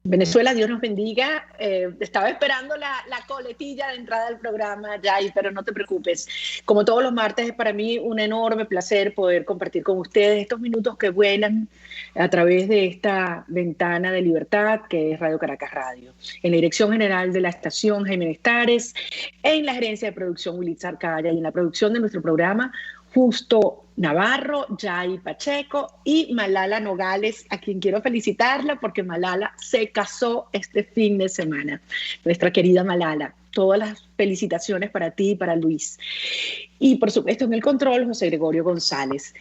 Venezuela, Dios nos bendiga. Estaba esperando la coletilla de entrada del programa, Jai, pero no te preocupes. Como todos los martes, es para mí un enorme placer poder compartir con ustedes estos minutos que vuelan a través de esta ventana de libertad que es Radio Caracas Radio. En la dirección general de la estación, Jaime Nestares, en la gerencia de producción, Wilitza Arcaya, y en la producción de nuestro programa, Justo Navarro, Jai Pacheco y Malala Nogales, a quien quiero felicitarla porque Malala se casó este fin de semana. Nuestra querida Malala, todas las felicitaciones para ti y para Luis. Y por supuesto en el control, José Gregorio González.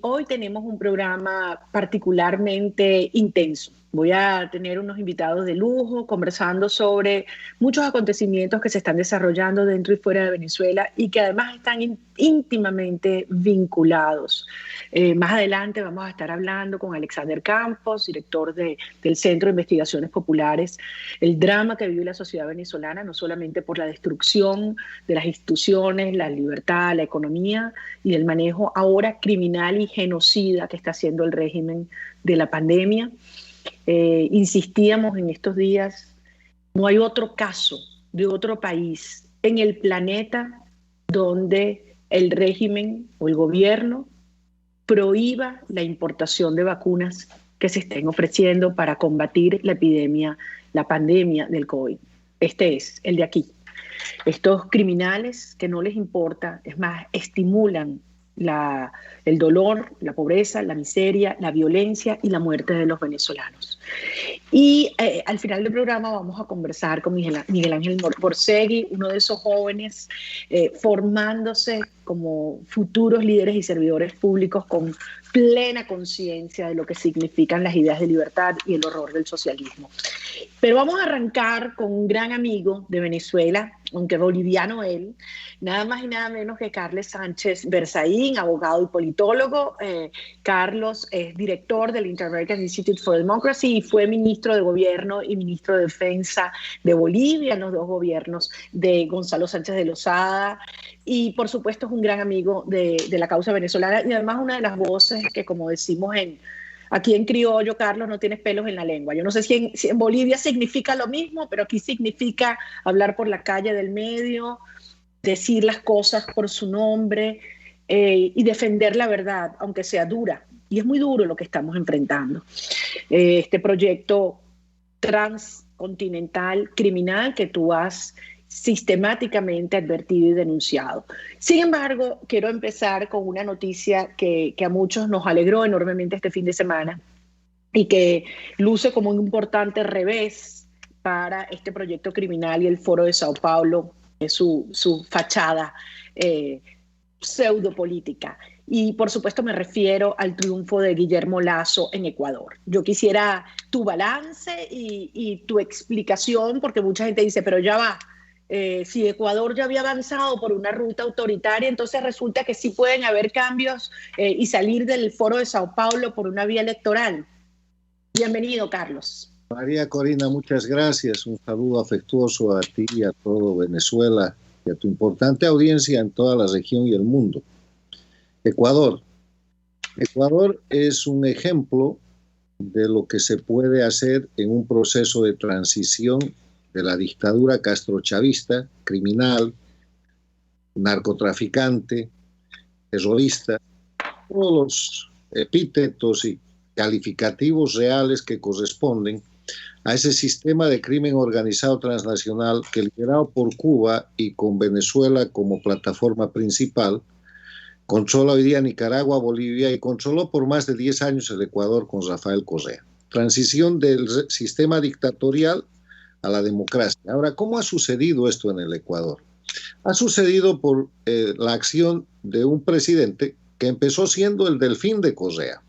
Hoy tenemos un programa particularmente intenso. Voy a tener unos invitados de lujo conversando sobre muchos acontecimientos que se están desarrollando dentro y fuera de Venezuela y que además están íntimamente vinculados. Más adelante vamos a estar hablando con Alexander Campos, director del Centro de Investigaciones Populares, el drama que vive la sociedad venezolana, no solamente por la destrucción de las instituciones, la libertad, la economía y el manejo ahora criminal y genocida que está haciendo el régimen de la pandemia. Insistíamos en estos días, no hay otro caso de otro país en el planeta donde el régimen o el gobierno prohíba la importación de vacunas que se estén ofreciendo para combatir la epidemia, la pandemia del COVID. Este es el de aquí. Estos criminales que no les importa, es más, estimulan el dolor, la pobreza, la miseria, la violencia y la muerte de los venezolanos. Y al final del programa vamos a conversar con Miguel Ángel Borségui, uno de esos jóvenes formándose como futuros líderes y servidores públicos con plena conciencia de lo que significan las ideas de libertad y el horror del socialismo. Pero vamos a arrancar con un gran amigo de Venezuela, aunque boliviano él, nada más y nada menos que Carlos Sánchez Berzaín, abogado y politólogo. Carlos es director del Inter-American Institute for Democracy y fue ministro de Gobierno y ministro de Defensa de Bolivia en los dos gobiernos de Gonzalo Sánchez de Lozada. Y por supuesto es un gran amigo de la causa venezolana y además una de las voces que, como decimos aquí en criollo, Carlos, no tienes pelos en la lengua. Yo no sé si en Bolivia significa lo mismo, pero aquí significa hablar por la calle del medio, decir las cosas por su nombre y defender la verdad, aunque sea dura. Y es muy duro lo que estamos enfrentando. Este proyecto transcontinental criminal que tú has sistemáticamente advertido y denunciado. Sin embargo, quiero empezar con una noticia que a muchos nos alegró enormemente este fin de semana y que luce como un importante revés para este proyecto criminal y el Foro de Sao Paulo, su fachada pseudopolítica. Y por supuesto me refiero al triunfo de Guillermo Lasso en Ecuador. Yo quisiera tu balance y tu explicación, porque mucha gente dice, pero ya va, si Ecuador ya había avanzado por una ruta autoritaria, entonces resulta que sí pueden haber cambios y salir del Foro de Sao Paulo por una vía electoral. Bienvenido, Carlos. María Corina, muchas gracias. Un saludo afectuoso a ti y a todo Venezuela y a tu importante audiencia en toda la región y el mundo. Ecuador. Ecuador es un ejemplo de lo que se puede hacer en un proceso de transición de la dictadura castrochavista, criminal, narcotraficante, terrorista, todos los epítetos y calificativos reales que corresponden a ese sistema de crimen organizado transnacional que, liderado por Cuba y con Venezuela como plataforma principal, controla hoy día Nicaragua, Bolivia y controló por más de 10 años el Ecuador con Rafael Correa. Transición del sistema dictatorial a la democracia. Ahora, ¿cómo ha sucedido esto en el Ecuador? Ha sucedido por la acción de un presidente que empezó siendo el delfín de Correa.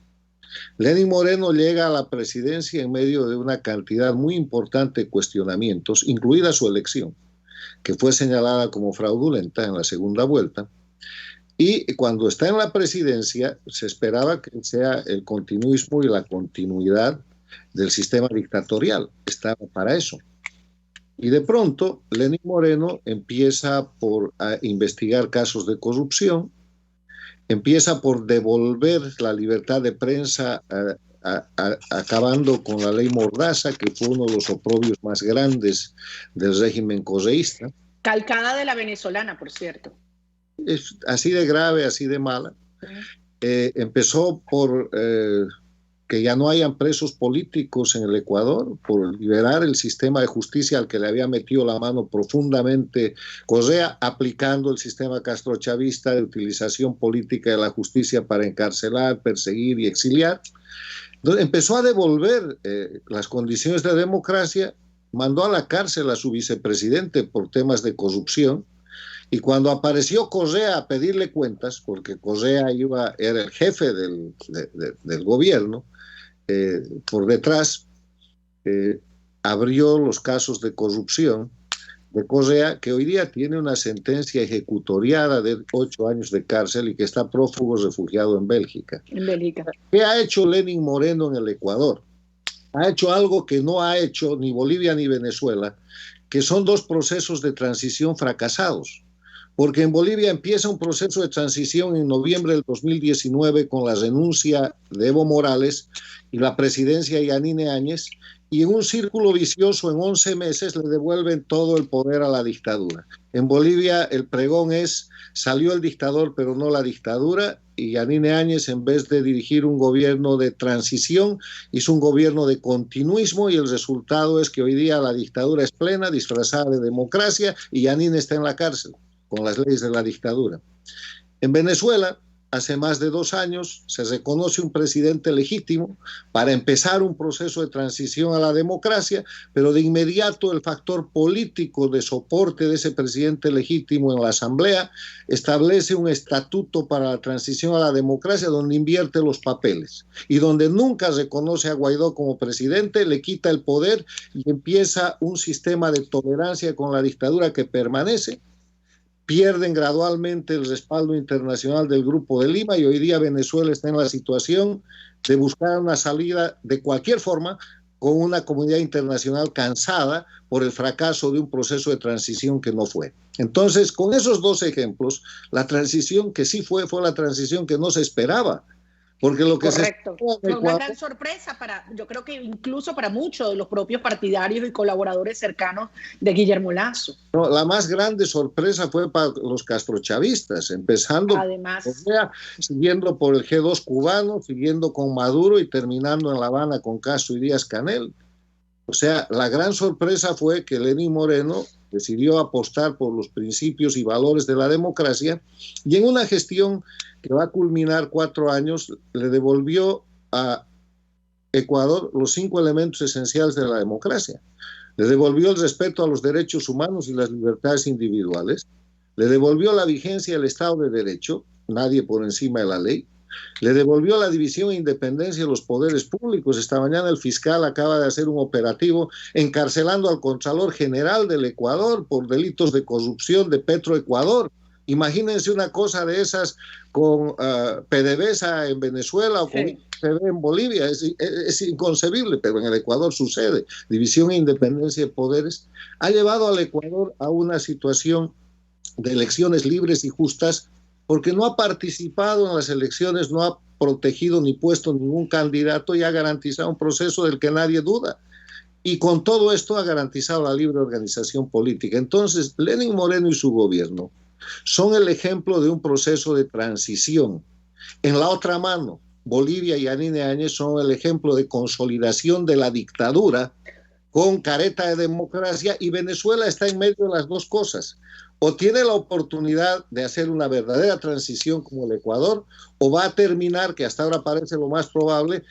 Lenín Moreno llega a la presidencia en medio de una cantidad muy importante de cuestionamientos, incluida su elección, que fue señalada como fraudulenta en la segunda vuelta. Y cuando está en la presidencia, se esperaba que sea el continuismo y la continuidad del sistema dictatorial. Estaba para eso. Y de pronto, Lenín Moreno empieza por investigar casos de corrupción, empieza por devolver la libertad de prensa acabando con la ley Mordaza, que fue uno de los oprobios más grandes del régimen correísta. Calcada de la venezolana, por cierto. Es así de grave, así de mala. Empezó por que ya no hayan presos políticos en el Ecuador, por liberar el sistema de justicia al que le había metido la mano profundamente Correa, aplicando el sistema castrochavista de utilización política de la justicia para encarcelar, perseguir y exiliar. Entonces, empezó a devolver las condiciones de democracia, mandó a la cárcel a su vicepresidente por temas de corrupción, y cuando apareció Correa a pedirle cuentas, porque Correa era el jefe del gobierno, por detrás abrió los casos de corrupción de Correa, que hoy día tiene una sentencia ejecutoriada de 8 años de cárcel y que está prófugo refugiado en Bélgica. ¿Qué ha hecho Lenín Moreno en el Ecuador? Ha hecho algo que no ha hecho ni Bolivia ni Venezuela, que son 2 procesos de transición fracasados. Porque en Bolivia empieza un proceso de transición en noviembre del 2019 con la renuncia de Evo Morales y la presidencia de Yanine Áñez, y en un círculo vicioso en 11 meses le devuelven todo el poder a la dictadura. En Bolivia el pregón es: salió el dictador pero no la dictadura, y Yanine Áñez, en vez de dirigir un gobierno de transición, hizo un gobierno de continuismo, y el resultado es que hoy día la dictadura es plena, disfrazada de democracia, y Yanine está en la cárcel con las leyes de la dictadura. En Venezuela, hace más de 2 años, se reconoce un presidente legítimo para empezar un proceso de transición a la democracia, pero de inmediato el factor político de soporte de ese presidente legítimo en la Asamblea establece un estatuto para la transición a la democracia donde invierte los papeles y donde nunca reconoce a Guaidó como presidente, le quita el poder y empieza un sistema de tolerancia con la dictadura que permanece. Pierden gradualmente el respaldo internacional del Grupo de Lima, y hoy día Venezuela está en la situación de buscar una salida de cualquier forma, con una comunidad internacional cansada por el fracaso de un proceso de transición que no fue. Entonces, con esos 2 ejemplos, la transición que sí fue la transición que no se esperaba. Porque lo que Correcto. Fue una gran sorpresa yo creo que incluso para muchos de los propios partidarios y colaboradores cercanos de Guillermo Lasso. No, la más grande sorpresa fue para los castrochavistas, empezando siguiendo por el G2 cubano, siguiendo con Maduro y terminando en La Habana con Castro y Díaz-Canel. O sea, la gran sorpresa fue que Lenín Moreno decidió apostar por los principios y valores de la democracia, y en una gestión que va a culminar 4 años, le devolvió a Ecuador los 5 elementos esenciales de la democracia. Le devolvió el respeto a los derechos humanos y las libertades individuales, le devolvió la vigencia del Estado de Derecho, nadie por encima de la ley, le devolvió la división e independencia de los poderes públicos. Esta mañana el fiscal acaba de hacer un operativo encarcelando al Contralor General del Ecuador por delitos de corrupción de Petroecuador. Imagínense una cosa de esas con PDVSA en Venezuela o con IPV en Bolivia. Es inconcebible, pero en el Ecuador sucede. División e independencia de poderes ha llevado al Ecuador a una situación de elecciones libres y justas, porque no ha participado en las elecciones, no ha protegido ni puesto ningún candidato y ha garantizado un proceso del que nadie duda. Y con todo esto ha garantizado la libre organización política. Entonces, Lenín Moreno y su gobierno son el ejemplo de un proceso de transición. En la otra mano, Bolivia y Yanine Áñez son el ejemplo de consolidación de la dictadura con careta de democracia, y Venezuela está en medio de las 2 cosas. O tiene la oportunidad de hacer una verdadera transición como el Ecuador, o va a terminar, que hasta ahora parece lo más probable,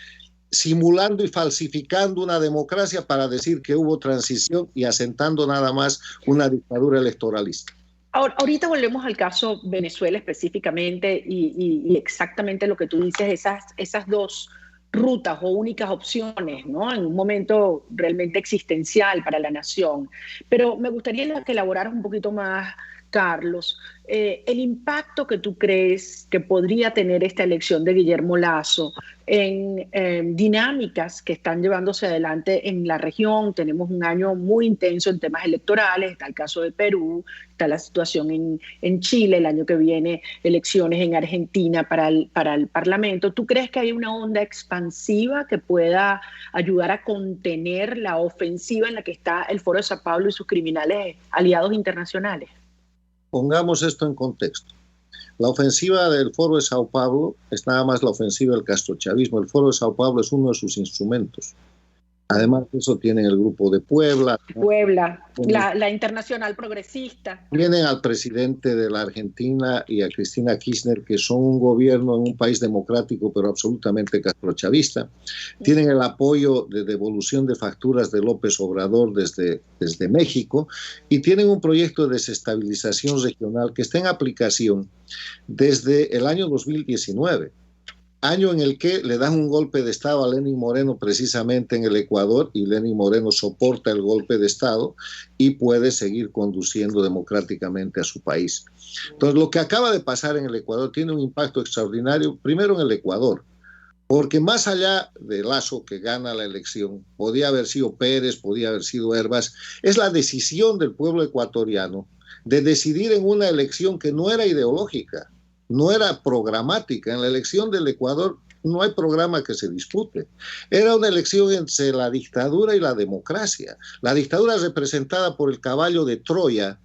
simulando y falsificando una democracia para decir que hubo transición y asentando nada más una dictadura electoralista. Ahorita volvemos al caso Venezuela específicamente y exactamente lo que tú dices, esas 2 rutas o únicas opciones, ¿no? En un momento realmente existencial para la nación. Pero me gustaría que elaboraras un poquito más, Carlos, el impacto que tú crees que podría tener esta elección de Guillermo Lasso en dinámicas que están llevándose adelante en la región. Tenemos un año muy intenso en temas electorales, está el caso de Perú, está la situación en Chile, el año que viene elecciones en Argentina para el Parlamento. ¿Tú crees que hay una onda expansiva que pueda ayudar a contener la ofensiva en la que está el Foro de Sao Paulo y sus criminales aliados internacionales? Pongamos esto en contexto. La ofensiva del Foro de Sao Paulo es nada más la ofensiva del castrochavismo. El Foro de Sao Paulo es uno de sus instrumentos. Además de eso tienen el grupo de Puebla. La Internacional Progresista. Tienen al presidente de la Argentina y a Cristina Kirchner, que son un gobierno en un país democrático pero absolutamente castrochavista. Tienen el apoyo de devolución de facturas de López Obrador desde México, y tienen un proyecto de desestabilización regional que está en aplicación desde el año 2019. Año en el que le dan un golpe de Estado a Lenín Moreno precisamente en el Ecuador, y Lenín Moreno soporta el golpe de Estado y puede seguir conduciendo democráticamente a su país. Entonces, lo que acaba de pasar en el Ecuador tiene un impacto extraordinario, primero en el Ecuador, porque más allá de Lasso, que gana la elección, podía haber sido Pérez, podía haber sido Hervás, es la decisión del pueblo ecuatoriano de decidir en una elección que no era ideológica, no era programática. En la elección del Ecuador no hay programa que se dispute. Era una elección entre la dictadura y la democracia. La dictadura representada por el caballo de Troya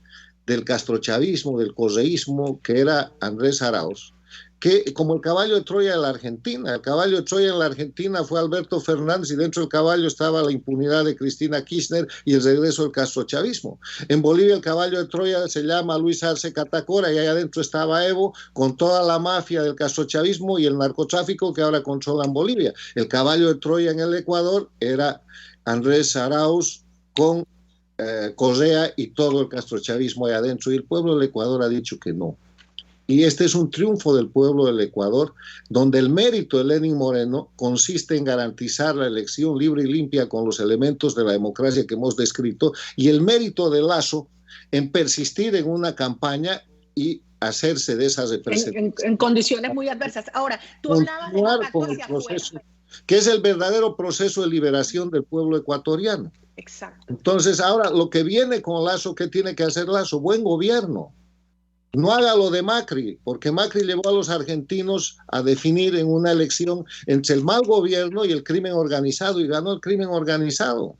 del castrochavismo, del correísmo, que era Andrés Arauz, que como el caballo de Troya de la Argentina. El caballo de Troya en la Argentina fue Alberto Fernández, y dentro del caballo estaba la impunidad de Cristina Kirchner y el regreso del castrochavismo. En Bolivia el caballo de Troya se llama Luis Arce Catacora, y allá adentro estaba Evo con toda la mafia del castrochavismo y el narcotráfico que ahora controlan Bolivia. El caballo de Troya en el Ecuador era Andrés Arauz con Correa y todo el castrochavismo allá adentro, y el pueblo del Ecuador ha dicho que no. Y este es un triunfo del pueblo del Ecuador, donde el mérito de Lenín Moreno consiste en garantizar la elección libre y limpia con los elementos de la democracia que hemos descrito, y el mérito de Lasso en persistir en una campaña y hacerse de esas representaciones. En condiciones muy adversas. Ahora, tú hablabas del impacto hacia afuera, que es el verdadero proceso de liberación del pueblo ecuatoriano. Exacto. Entonces, ahora lo que viene con Lasso, ¿qué tiene que hacer Lasso? Buen gobierno. No haga lo de Macri, porque Macri llevó a los argentinos a definir en una elección entre el mal gobierno y el crimen organizado, y ganó el crimen organizado.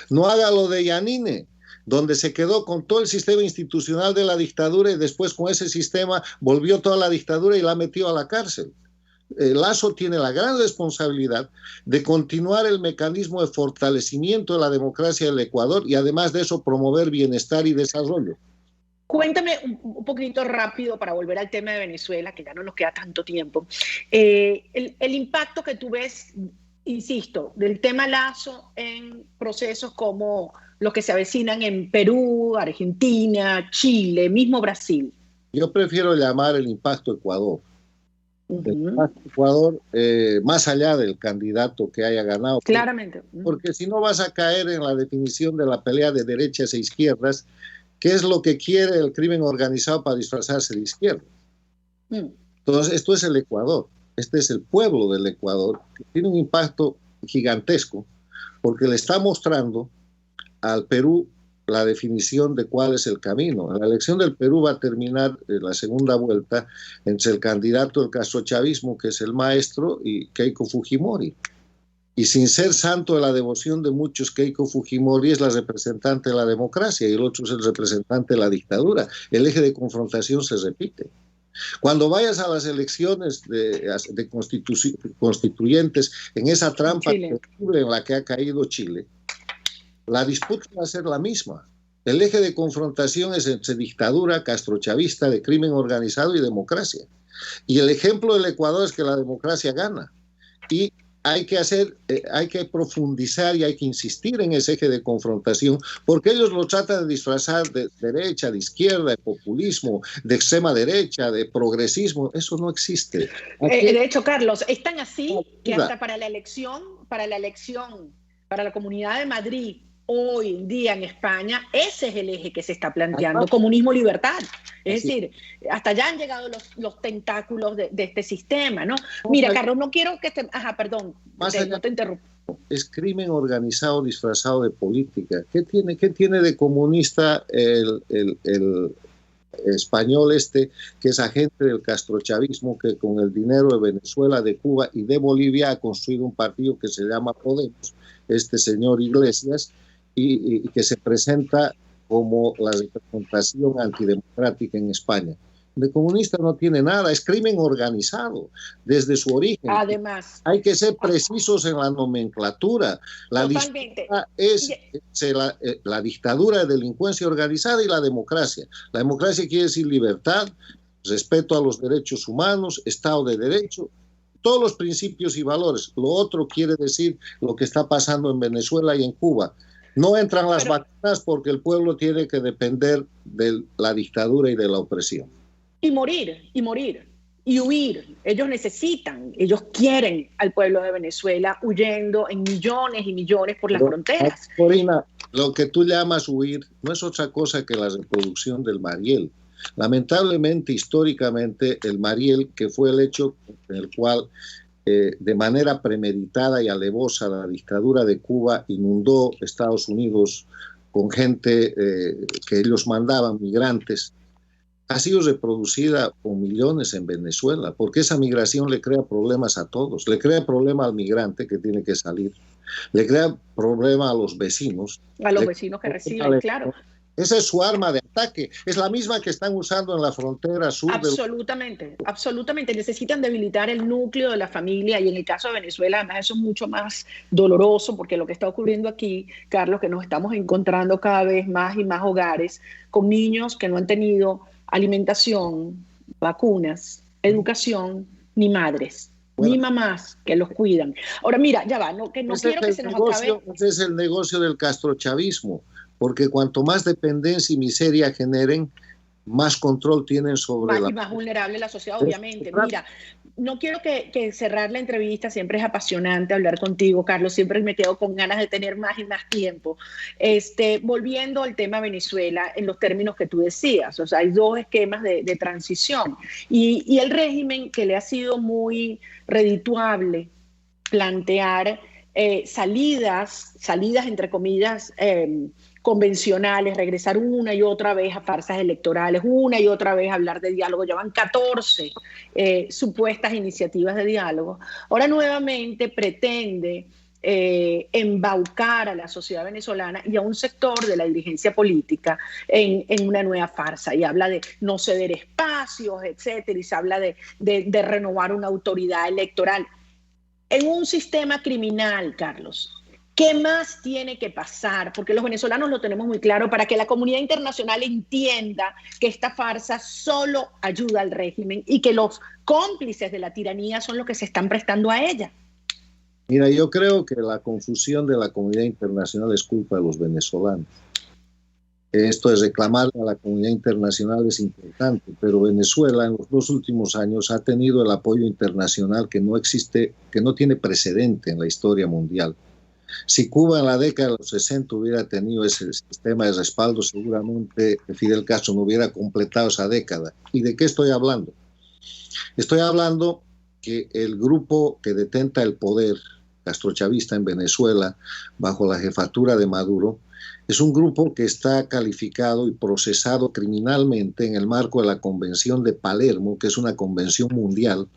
No haga lo de Yanine, donde se quedó con todo el sistema institucional de la dictadura, y después con ese sistema volvió toda la dictadura y la metió a la cárcel. Lasso tiene la gran responsabilidad de continuar el mecanismo de fortalecimiento de la democracia del Ecuador, y además de eso promover bienestar y desarrollo. Cuéntame un poquito rápido para volver al tema de Venezuela, que ya no nos queda tanto tiempo. El impacto que tú ves, insisto, del tema Lasso en procesos como los que se avecinan en Perú, Argentina, Chile, mismo Brasil. Yo prefiero llamar el impacto Ecuador. El impacto Ecuador, más allá del candidato que haya ganado. Claramente. Porque si no vas a caer en la definición de la pelea de derechas e izquierdas, ¿qué es lo que quiere el crimen organizado para disfrazarse de izquierda? Entonces, esto es el Ecuador. Este es el pueblo del Ecuador, que tiene un impacto gigantesco, porque le está mostrando al Perú la definición de cuál es el camino. La elección del Perú va a terminar la segunda vuelta entre el candidato del castrochavismo, que es el maestro, y Keiko Fujimori. Y sin ser santo de la devoción de muchos, Keiko Fujimori es la representante de la democracia y el otro es el representante de la dictadura. El eje de confrontación se repite. Cuando vayas a las elecciones de constituyentes, en esa trampa terrible en la que ha caído Chile, la disputa va a ser la misma. El eje de confrontación es entre dictadura castrochavista de crimen organizado y democracia. Y el ejemplo del Ecuador es que la democracia gana. Y hay que profundizar y hay que insistir en ese eje de confrontación, porque ellos lo tratan de disfrazar de derecha, de izquierda, de populismo, de extrema derecha, de progresismo. Eso no existe. De hecho, Carlos, es tan así que hasta para la Comunidad de Madrid, hoy en día en España, ese es el eje que se está planteando, comunismo-libertad. Es decir, hasta allá han llegado los tentáculos de este sistema, ¿no? Mira, Carlos, no quiero que te... Ajá, perdón, no te interrumpo. Es crimen organizado disfrazado de política. ¿Qué tiene de comunista el español que es agente del castrochavismo, que con el dinero de Venezuela, de Cuba y de Bolivia ha construido un partido que se llama Podemos, este señor Iglesias, y que se presenta como la representación antidemocrática en España? De comunista no tiene nada, es crimen organizado desde su origen. Además, hay que ser precisos en la nomenclatura. La dictadura es la dictadura de delincuencia organizada y la democracia. La democracia quiere decir libertad, respeto a los derechos humanos, Estado de Derecho, todos los principios y valores. Lo otro quiere decir lo que está pasando en Venezuela y en Cuba. No entran las vacunas porque el pueblo tiene que depender de la dictadura y de la opresión. Y morir, y huir. Ellos quieren al pueblo de Venezuela huyendo en millones y millones por las fronteras. Corina, lo que tú llamas huir no es otra cosa que la reproducción del Mariel. Lamentablemente, históricamente, el Mariel, que fue el hecho en el cual de manera premeditada y alevosa la dictadura de Cuba inundó Estados Unidos con gente que ellos mandaban, migrantes, ha sido reproducida con millones en Venezuela, porque esa migración le crea problemas a todos. Le crea problema al migrante que tiene que salir, le crea problema a los vecinos. A los vecinos que reciben, claro. Esa es su arma de ataque. Es la misma que están usando en la frontera sur. Absolutamente. Necesitan debilitar el núcleo de la familia, y en el caso de Venezuela, además, eso es mucho más doloroso, porque lo que está ocurriendo aquí, Carlos, que nos estamos encontrando cada vez más y más hogares con niños que no han tenido alimentación, vacunas, educación, ni madres, ni mamás que los cuidan. Ahora, mira, ya va, no quiero que se nos acabe. Ese es el negocio del castrochavismo, porque cuanto más dependencia y miseria generen, más control tienen sobre y más vulnerable la sociedad, obviamente. Mira, no quiero que cerrar la entrevista, siempre es apasionante hablar contigo, Carlos, siempre me quedo con ganas de tener más y más tiempo. Volviendo al tema Venezuela, en los términos que tú decías, o sea, hay dos esquemas de transición, y el régimen, que le ha sido muy redituable plantear salidas entre comillas, convencionales, regresar una y otra vez a farsas electorales, una y otra vez a hablar de diálogo. Ya van 14 supuestas iniciativas de diálogo. Ahora nuevamente pretende embaucar a la sociedad venezolana y a un sector de la dirigencia política en una nueva farsa, y habla de no ceder espacios, etcétera, y se habla de renovar una autoridad electoral. En un sistema criminal, Carlos, ¿qué más tiene que pasar? Porque los venezolanos lo tenemos muy claro, para que la comunidad internacional entienda que esta farsa solo ayuda al régimen y que los cómplices de la tiranía son los que se están prestando a ella. Mira, yo creo que la confusión de la comunidad internacional es culpa de los venezolanos. Esto de reclamar a la comunidad internacional es importante, pero Venezuela en los 2 últimos años ha tenido el apoyo internacional que no existe, que no tiene precedente en la historia mundial. Si Cuba en la década de los 60 hubiera tenido ese sistema de respaldo, seguramente Fidel Castro no hubiera completado esa década. ¿Y de qué estoy hablando? Estoy hablando que el grupo que detenta el poder castrochavista en Venezuela, bajo la jefatura de Maduro, es un grupo que está calificado y procesado criminalmente en el marco de la Convención de Palermo, que es una convención mundial,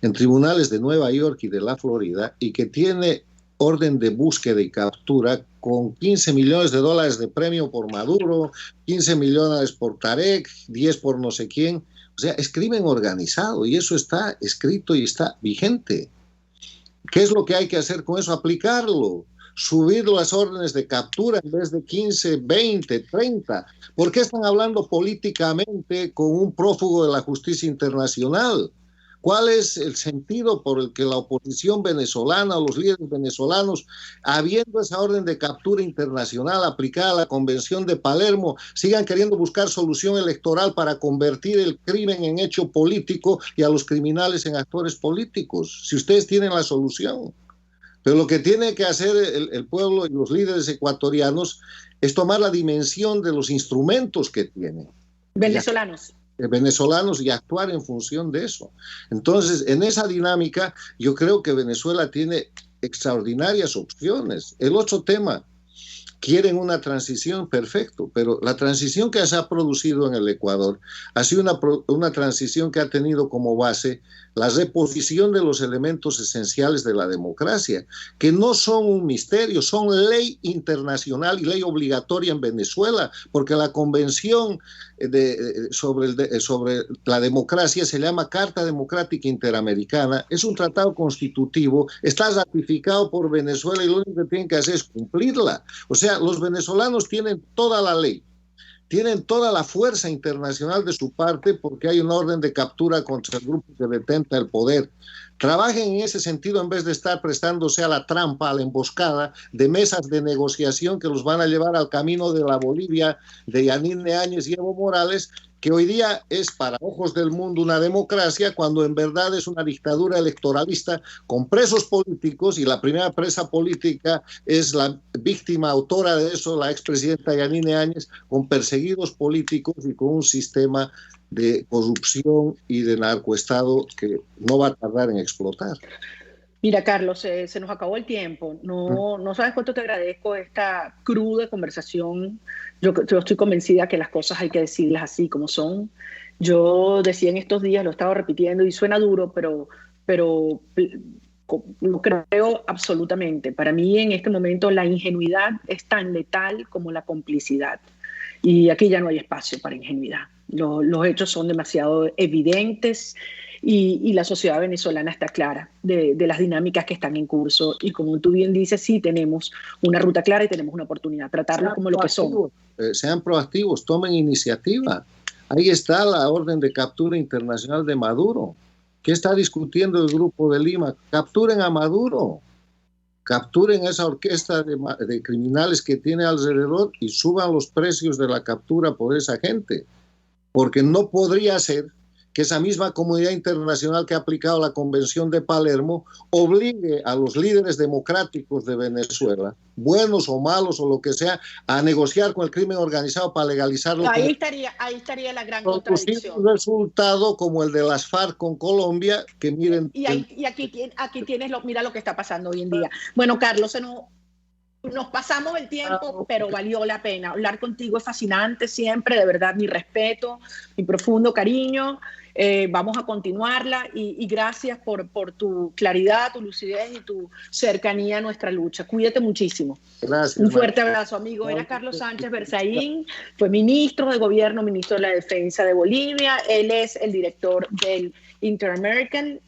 en tribunales de Nueva York y de la Florida, y que tiene orden de búsqueda y captura con $15 millones de premio por Maduro, 15 millones por Tarek, 10 por no sé quién. O sea, es crimen organizado, y eso está escrito y está vigente. ¿Qué es lo que hay que hacer con eso? Aplicarlo. Subir las órdenes de captura en vez de 15, 20, 30. ¿Por qué están hablando políticamente con un prófugo de la justicia internacional? ¿Cuál es el sentido por el que la oposición venezolana, los líderes venezolanos, habiendo esa orden de captura internacional aplicada a la Convención de Palermo, sigan queriendo buscar solución electoral para convertir el crimen en hecho político y a los criminales en actores políticos? Si ustedes tienen la solución. Pero lo que tiene que hacer el pueblo y los líderes ecuatorianos es tomar la dimensión de los instrumentos que tienen. Venezolanos. Venezolanos y actuar en función de eso. Entonces, en esa dinámica, yo creo que Venezuela tiene extraordinarias opciones. El otro tema, quieren una transición, perfecto, pero la transición que se ha producido en el Ecuador ha sido una transición que ha tenido como base la reposición de los elementos esenciales de la democracia, que no son un misterio, son ley internacional y ley obligatoria en Venezuela, porque la convención sobre la democracia se llama Carta Democrática Interamericana, es un tratado constitutivo, está ratificado por Venezuela y lo único que tienen que hacer es cumplirla. O sea, los venezolanos tienen toda la ley, tienen toda la fuerza internacional de su parte porque hay una orden de captura contra el grupo que detenta el poder. Trabajen en ese sentido en vez de estar prestándose a la trampa, a la emboscada de mesas de negociación que los van a llevar al camino de la Bolivia de Yanine Áñez y Evo Morales, que hoy día es para ojos del mundo una democracia cuando en verdad es una dictadura electoralista con presos políticos, y la primera presa política es la víctima autora de eso, la expresidenta Yanine Áñez, con perseguidos políticos y con un sistema de corrupción y de narcoestado que no va a tardar en explotar. Mira, Carlos, se nos acabó el tiempo. No sabes cuánto te agradezco esta cruda conversación. Yo estoy convencida que las cosas hay que decirlas así como son. Yo decía en estos días, lo he estado repitiendo y suena duro, pero lo creo absolutamente. Para mí en este momento la ingenuidad es tan letal como la complicidad. Y aquí ya no hay espacio para ingenuidad. Los hechos son demasiado evidentes. Y la sociedad venezolana está clara de las dinámicas que están en curso. Y como tú bien dices, sí tenemos una ruta clara y tenemos una oportunidad. Tratarlos como lo que son. Sean proactivos, tomen iniciativa. Ahí está la orden de captura internacional de Maduro. ¿Qué está discutiendo el Grupo de Lima? Capturen a Maduro. Capturen esa orquesta de criminales que tiene alrededor y suban los precios de la captura por esa gente. Porque no podría ser que esa misma comunidad internacional que ha aplicado la Convención de Palermo obligue a los líderes democráticos de Venezuela, buenos o malos o lo que sea, a negociar con el crimen organizado para legalizarlo. Ahí estaría la gran contradicción. Un resultado como el de las FARC con Colombia, que miren... Y aquí tienes, mira lo que está pasando hoy en día. Bueno, Carlos, nos pasamos el tiempo, pero valió la pena. Hablar contigo es fascinante siempre, de verdad, mi respeto, mi profundo cariño. Vamos a continuarla y gracias por tu claridad, tu lucidez y tu cercanía a nuestra lucha. Cuídate muchísimo. Gracias. Un fuerte abrazo, amigo. Era Carlos Sánchez Berzaín, fue ministro de Gobierno, ministro de la Defensa de Bolivia. Él es el director del Inter-American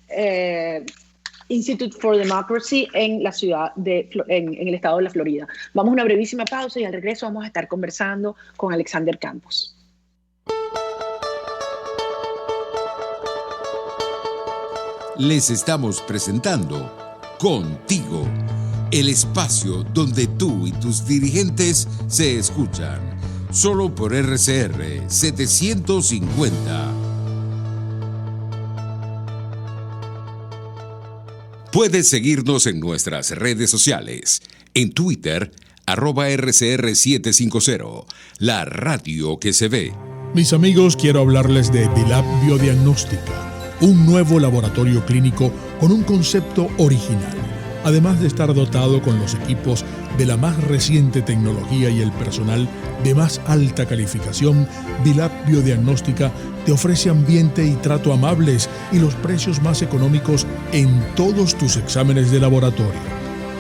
Institute for Democracy en la ciudad en el estado de la Florida. Vamos a una brevísima pausa y al regreso vamos a estar conversando con Alexander Campos. Les estamos presentando Contigo, el espacio donde tú y tus dirigentes se escuchan, solo por RCR 750. Puedes seguirnos en nuestras redes sociales, en Twitter, @RCR750, la radio que se ve. Mis amigos, quiero hablarles de Bilab Biodiagnóstica, un nuevo laboratorio clínico con un concepto original. Además de estar dotado con los equipos de la más reciente tecnología y el personal de más alta calificación, Bilab Biodiagnóstica te ofrece ambiente y trato amables y los precios más económicos en todos tus exámenes de laboratorio.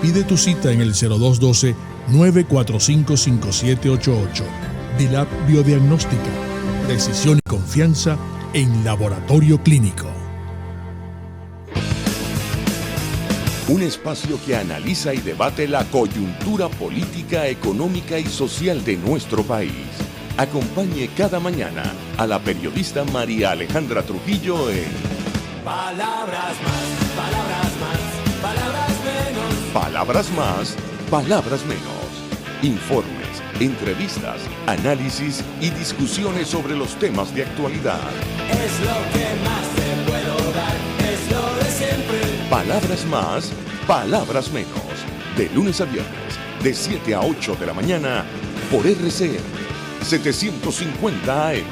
Pide tu cita en el 0212-945-5788. Bilab Biodiagnóstica, precisión y confianza en laboratorio clínico. Un espacio que analiza y debate la coyuntura política, económica y social de nuestro país. Acompañe cada mañana a la periodista María Alejandra Trujillo en Palabras más, palabras más, palabras menos. Palabras más, palabras menos. Informes, entrevistas, análisis y discusiones sobre los temas de actualidad. Es lo que más te puedo dar, es lo de siempre. Palabras más, palabras menos. De lunes a viernes, de 7 a 8 de la mañana, por RCN 750 AM.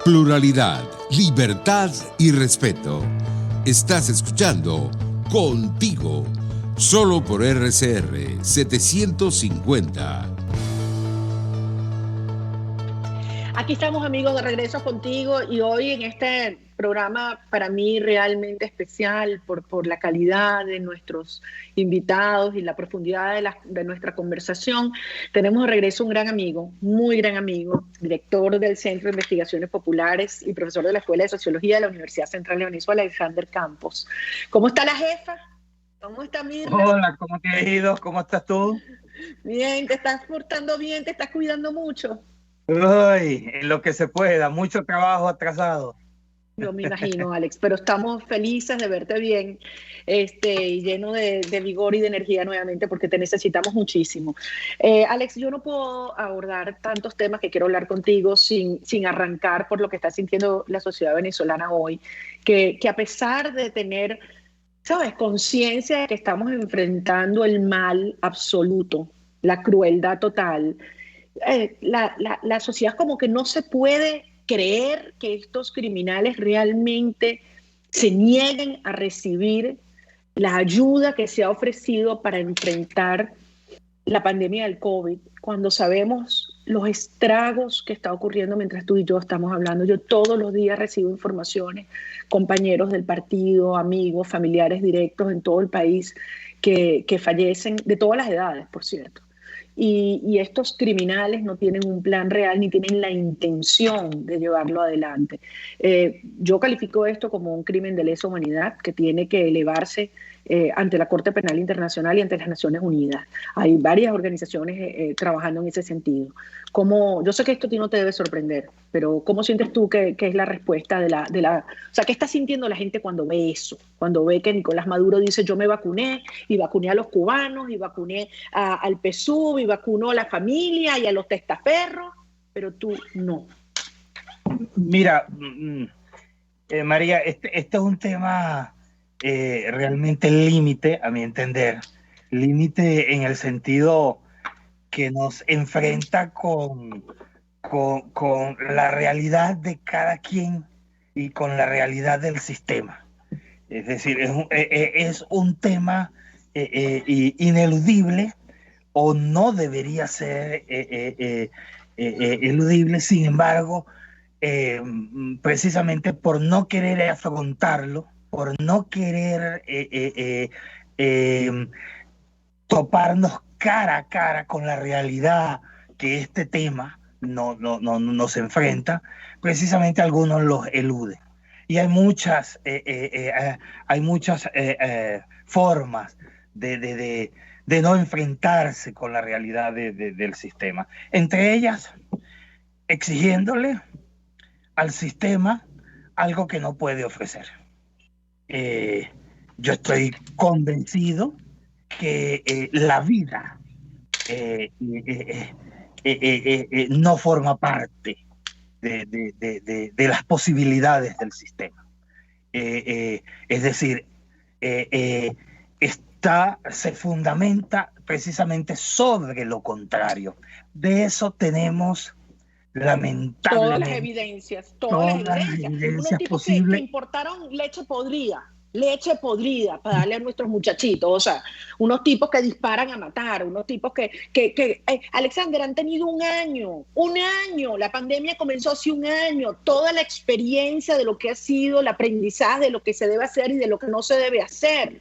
Pluralidad, libertad y respeto. Estás escuchando Contigo, solo por RCR 750. Aquí estamos, amigos, de regreso contigo, y hoy en este programa para mí realmente especial por la calidad de nuestros invitados y la profundidad de nuestra conversación. Tenemos de regreso un gran amigo, muy gran amigo, director del Centro de Investigaciones Populares y profesor de la Escuela de Sociología de la Universidad Central de Venezuela, Alexander Campos. ¿Cómo está la jefa? ¿Cómo está Mirna? Hola, ¿cómo te ha ido? ¿Cómo estás tú? Bien, ¿te estás portando bien? ¿Te estás cuidando mucho? Uy, en lo que se pueda, mucho trabajo atrasado. Yo me imagino, Alex, pero estamos felices de verte bien, y lleno de vigor y de energía nuevamente, porque te necesitamos muchísimo. Alex, yo no puedo abordar tantos temas que quiero hablar contigo sin arrancar por lo que está sintiendo la sociedad venezolana hoy, que a pesar de tener, ¿sabes?, conciencia de que estamos enfrentando el mal absoluto, la crueldad total, la sociedad como que no se puede creer que estos criminales realmente se nieguen a recibir la ayuda que se ha ofrecido para enfrentar la pandemia del COVID, cuando sabemos los estragos que está ocurriendo mientras tú y yo estamos hablando. Yo todos los días recibo informaciones, compañeros del partido, amigos, familiares directos en todo el país que fallecen, de todas las edades, por cierto. Y estos criminales no tienen un plan real ni tienen la intención de llevarlo adelante. Yo califico esto como un crimen de lesa humanidad que tiene que elevarse ante la Corte Penal Internacional y ante las Naciones Unidas. Hay varias organizaciones trabajando en ese sentido. Yo sé que esto a ti no te debe sorprender, pero ¿cómo sientes tú que es la respuesta o sea, qué está sintiendo la gente cuando ve eso? Cuando ve que Nicolás Maduro dice: yo me vacuné, y vacuné a los cubanos, y vacuné al PSUV, y vacunó a la familia y a los testaferros, pero tú no. Mira, María, este es un tema realmente límite, a mi entender. Límite en el sentido que nos enfrenta con la realidad de cada quien y con la realidad del sistema. Es decir, es un tema ineludible, o no debería ser eludible. Sin embargo, precisamente por no querer afrontarlo, por no querer toparnos cara a cara con la realidad que este tema nos enfrenta, precisamente algunos los eluden. Y hay muchas formas de no enfrentarse con la realidad del sistema. Entre ellas, exigiéndole al sistema algo que no puede ofrecer. Yo estoy convencido que la vida no forma parte de las posibilidades del sistema. Es decir, se fundamenta precisamente sobre lo contrario. De eso tenemos lamentablemente todas las evidencias. Unos tipos que importaron leche podrida para darle a nuestros muchachitos, o sea, unos tipos que disparan a matar, unos tipos que Alexander, han tenido un año, la pandemia comenzó hace un año, toda la experiencia de lo que ha sido el aprendizaje, de lo que se debe hacer y de lo que no se debe hacer.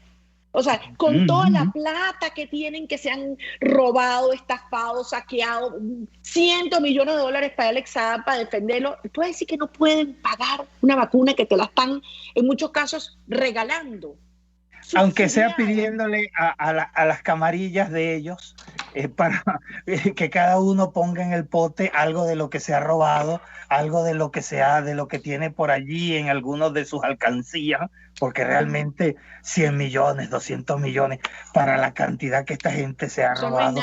O sea, con toda la plata que tienen, que se han robado, estafado, saqueado, $100 millones para Alex Saab, para defenderlo, tú vas a decir que no pueden pagar una vacuna que te la están, en muchos casos, regalando. aunque sea pidiéndole a las camarillas de ellos para que cada uno ponga en el pote algo de lo que se ha robado, algo de lo que tiene por allí en algunos de sus alcancías, porque realmente 100 millones, 200 millones para la cantidad que esta gente se ha robado,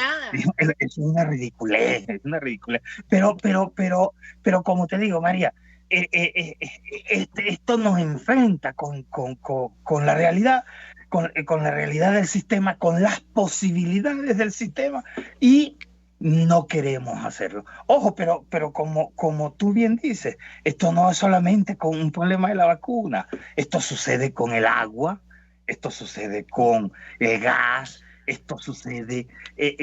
es una ridiculez, pero como te digo, María, esto nos enfrenta con la realidad, con la realidad del sistema, con las posibilidades del sistema, y no queremos hacerlo. Ojo, pero como tú bien dices, esto no es solamente con un problema de la vacuna, esto sucede con el agua, esto sucede con el gas, esto sucede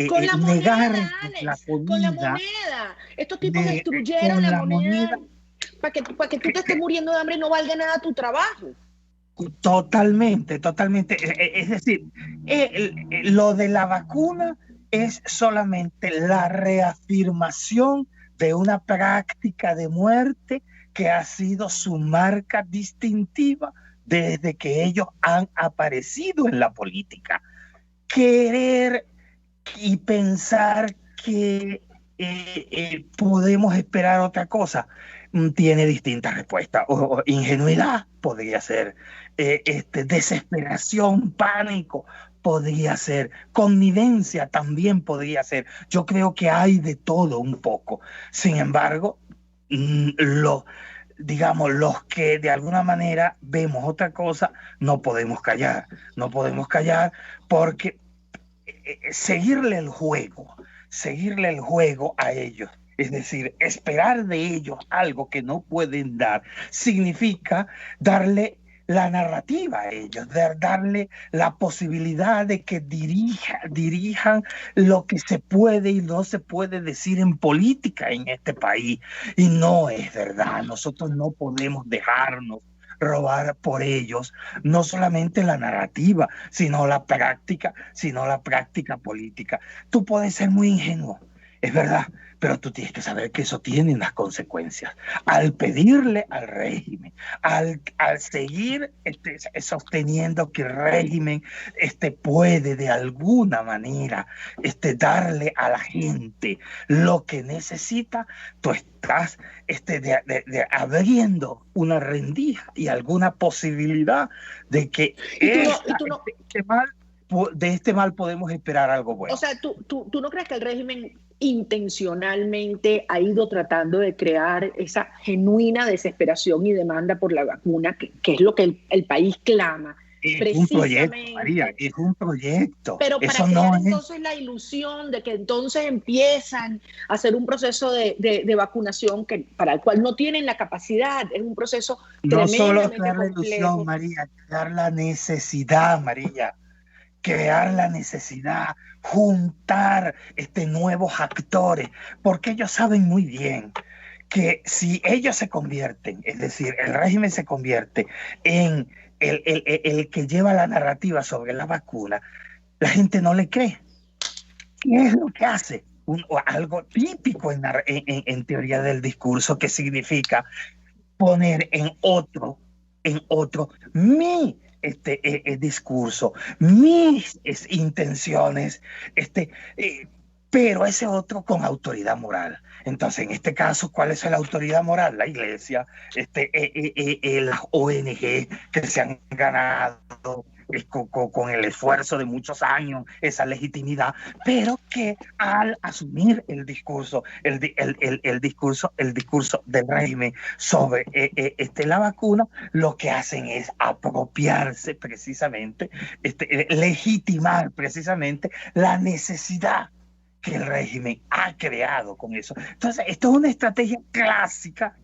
con la negar moneda, la comida, con la moneda. Estos tipos destruyeron la moneda para que tú te estés muriendo de hambre y no valga nada tu trabajo. Totalmente. Es decir, lo de la vacuna es solamente la reafirmación de una práctica de muerte que ha sido su marca distintiva desde que ellos han aparecido en la política. Querer y pensar que podemos esperar otra cosa tiene distintas respuestas. O ingenuidad podría ser, desesperación, pánico podría ser, connivencia también podría ser. Yo creo que hay de todo un poco. Sin embargo, los que de alguna manera vemos otra cosa, no podemos callar porque seguirle el juego a ellos, es decir, esperar de ellos algo que no pueden dar, significa darle la narrativa a ellos, darle la posibilidad de que dirijan lo que se puede y no se puede decir en política en este país. Y no es verdad, nosotros no podemos dejarnos robar por ellos, no solamente la narrativa, sino la práctica política. Tú puedes ser muy ingenuo, es verdad, pero tú tienes que saber que eso tiene unas consecuencias. Al pedirle al régimen, al seguir sosteniendo que el régimen puede de alguna manera darle a la gente lo que necesita, tú estás abriendo una rendija y alguna posibilidad de que de este mal podemos esperar algo bueno. O sea, ¿tú no crees que el régimen intencionalmente ha ido tratando de crear esa genuina desesperación y demanda por la vacuna, que es lo que el país clama? Es un proyecto, María, es un proyecto. Pero para eso crear no entonces la ilusión de que entonces empiezan a hacer un proceso de vacunación para el cual no tienen la capacidad, es un proceso no solo tremendamente crear la ilusión, María, crear la necesidad, María. Crear la necesidad, juntar nuevos actores, porque ellos saben muy bien que si ellos se convierten, es decir, el régimen se convierte en el que lleva la narrativa sobre la vacuna, la gente no le cree. ¿Qué es lo que hace? Algo típico en teoría del discurso, que significa poner en otro mi discurso, mis intenciones, pero ese otro con autoridad moral. Entonces, en este caso, ¿cuál es la autoridad moral? La Iglesia, las ONG que se han ganado con el esfuerzo de muchos años esa legitimidad, pero que al asumir el discurso del régimen sobre la vacuna, lo que hacen es apropiarse precisamente, legitimar precisamente la necesidad que el régimen ha creado con eso. Entonces, esto es una estrategia clásica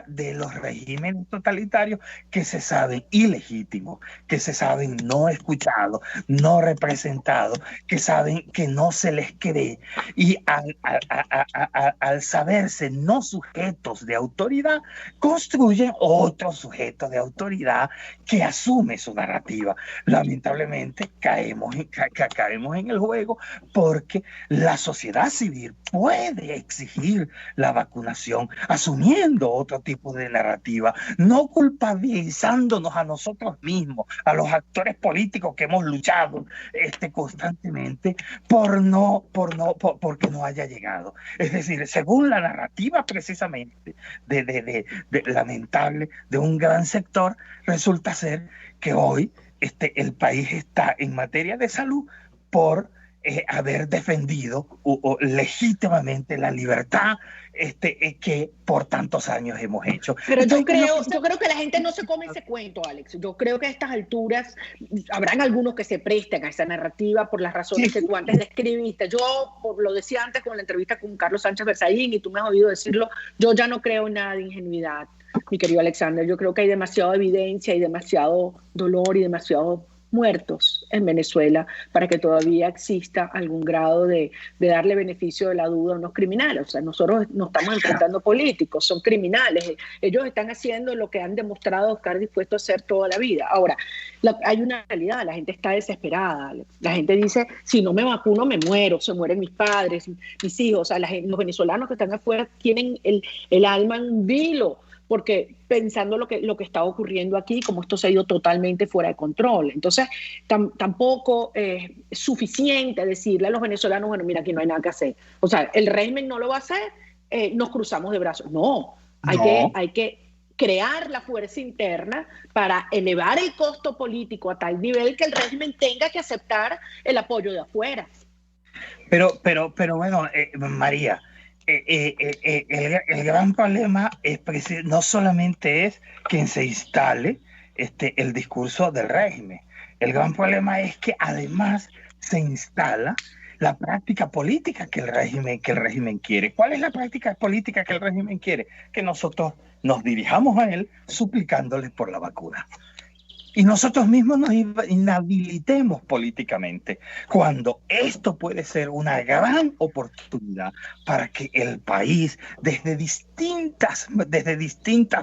de los regímenes totalitarios que se saben ilegítimos, que se saben no escuchados, no representados, que saben que no se les cree, y al saberse no sujetos de autoridad, construyen otros sujetos de autoridad que asume su narrativa. Lamentablemente caemos en el juego porque la sociedad civil puede exigir la vacunación asumiendo otro tipo de narrativa, no culpabilizándonos a nosotros mismos, a los actores políticos que hemos luchado constantemente porque no haya llegado. Es decir, según la narrativa precisamente de lamentable de un gran sector, resulta ser que hoy el país está en materia de salud por haber defendido legítimamente la libertad que por tantos años hemos hecho. Pero entonces, yo creo que la gente no se come ese cuento, Alex. Yo creo que a estas alturas habrán algunos que se presten a esa narrativa por las razones que tú antes describiste. Yo lo decía antes con la entrevista con Carlos Sánchez Berzaín, y tú me has oído decirlo, yo ya no creo en nada de ingenuidad, mi querido Alexander. Yo creo que hay demasiada evidencia y demasiado dolor y demasiado muertos en Venezuela para que todavía exista algún grado de darle beneficio de la duda a unos criminales. O sea, nosotros no estamos enfrentando políticos, son criminales. Ellos están haciendo lo que han demostrado estar dispuestos a hacer toda la vida. Ahora, hay una realidad, la gente está desesperada. La gente dice, si no me vacuno me muero, se mueren mis padres, mis hijos. O sea, los venezolanos que están afuera tienen el alma en un vilo, porque pensando lo que está ocurriendo aquí, como esto se ha ido totalmente fuera de control. Entonces, tampoco es suficiente decirle a los venezolanos, bueno, mira, aquí no hay nada que hacer. O sea, el régimen no lo va a hacer, nos cruzamos de brazos. No, hay que crear la fuerza interna para elevar el costo político a tal nivel que el régimen tenga que aceptar el apoyo de afuera. Pero bueno, María, el gran problema no solamente es que se instale el discurso del régimen. El gran problema es que además se instala la práctica política que el régimen quiere. ¿Cuál es la práctica política que el régimen quiere? Que nosotros nos dirijamos a él suplicándole por la vacuna. Y nosotros mismos nos inhabilitemos políticamente, cuando esto puede ser una gran oportunidad para que el país, desde distintas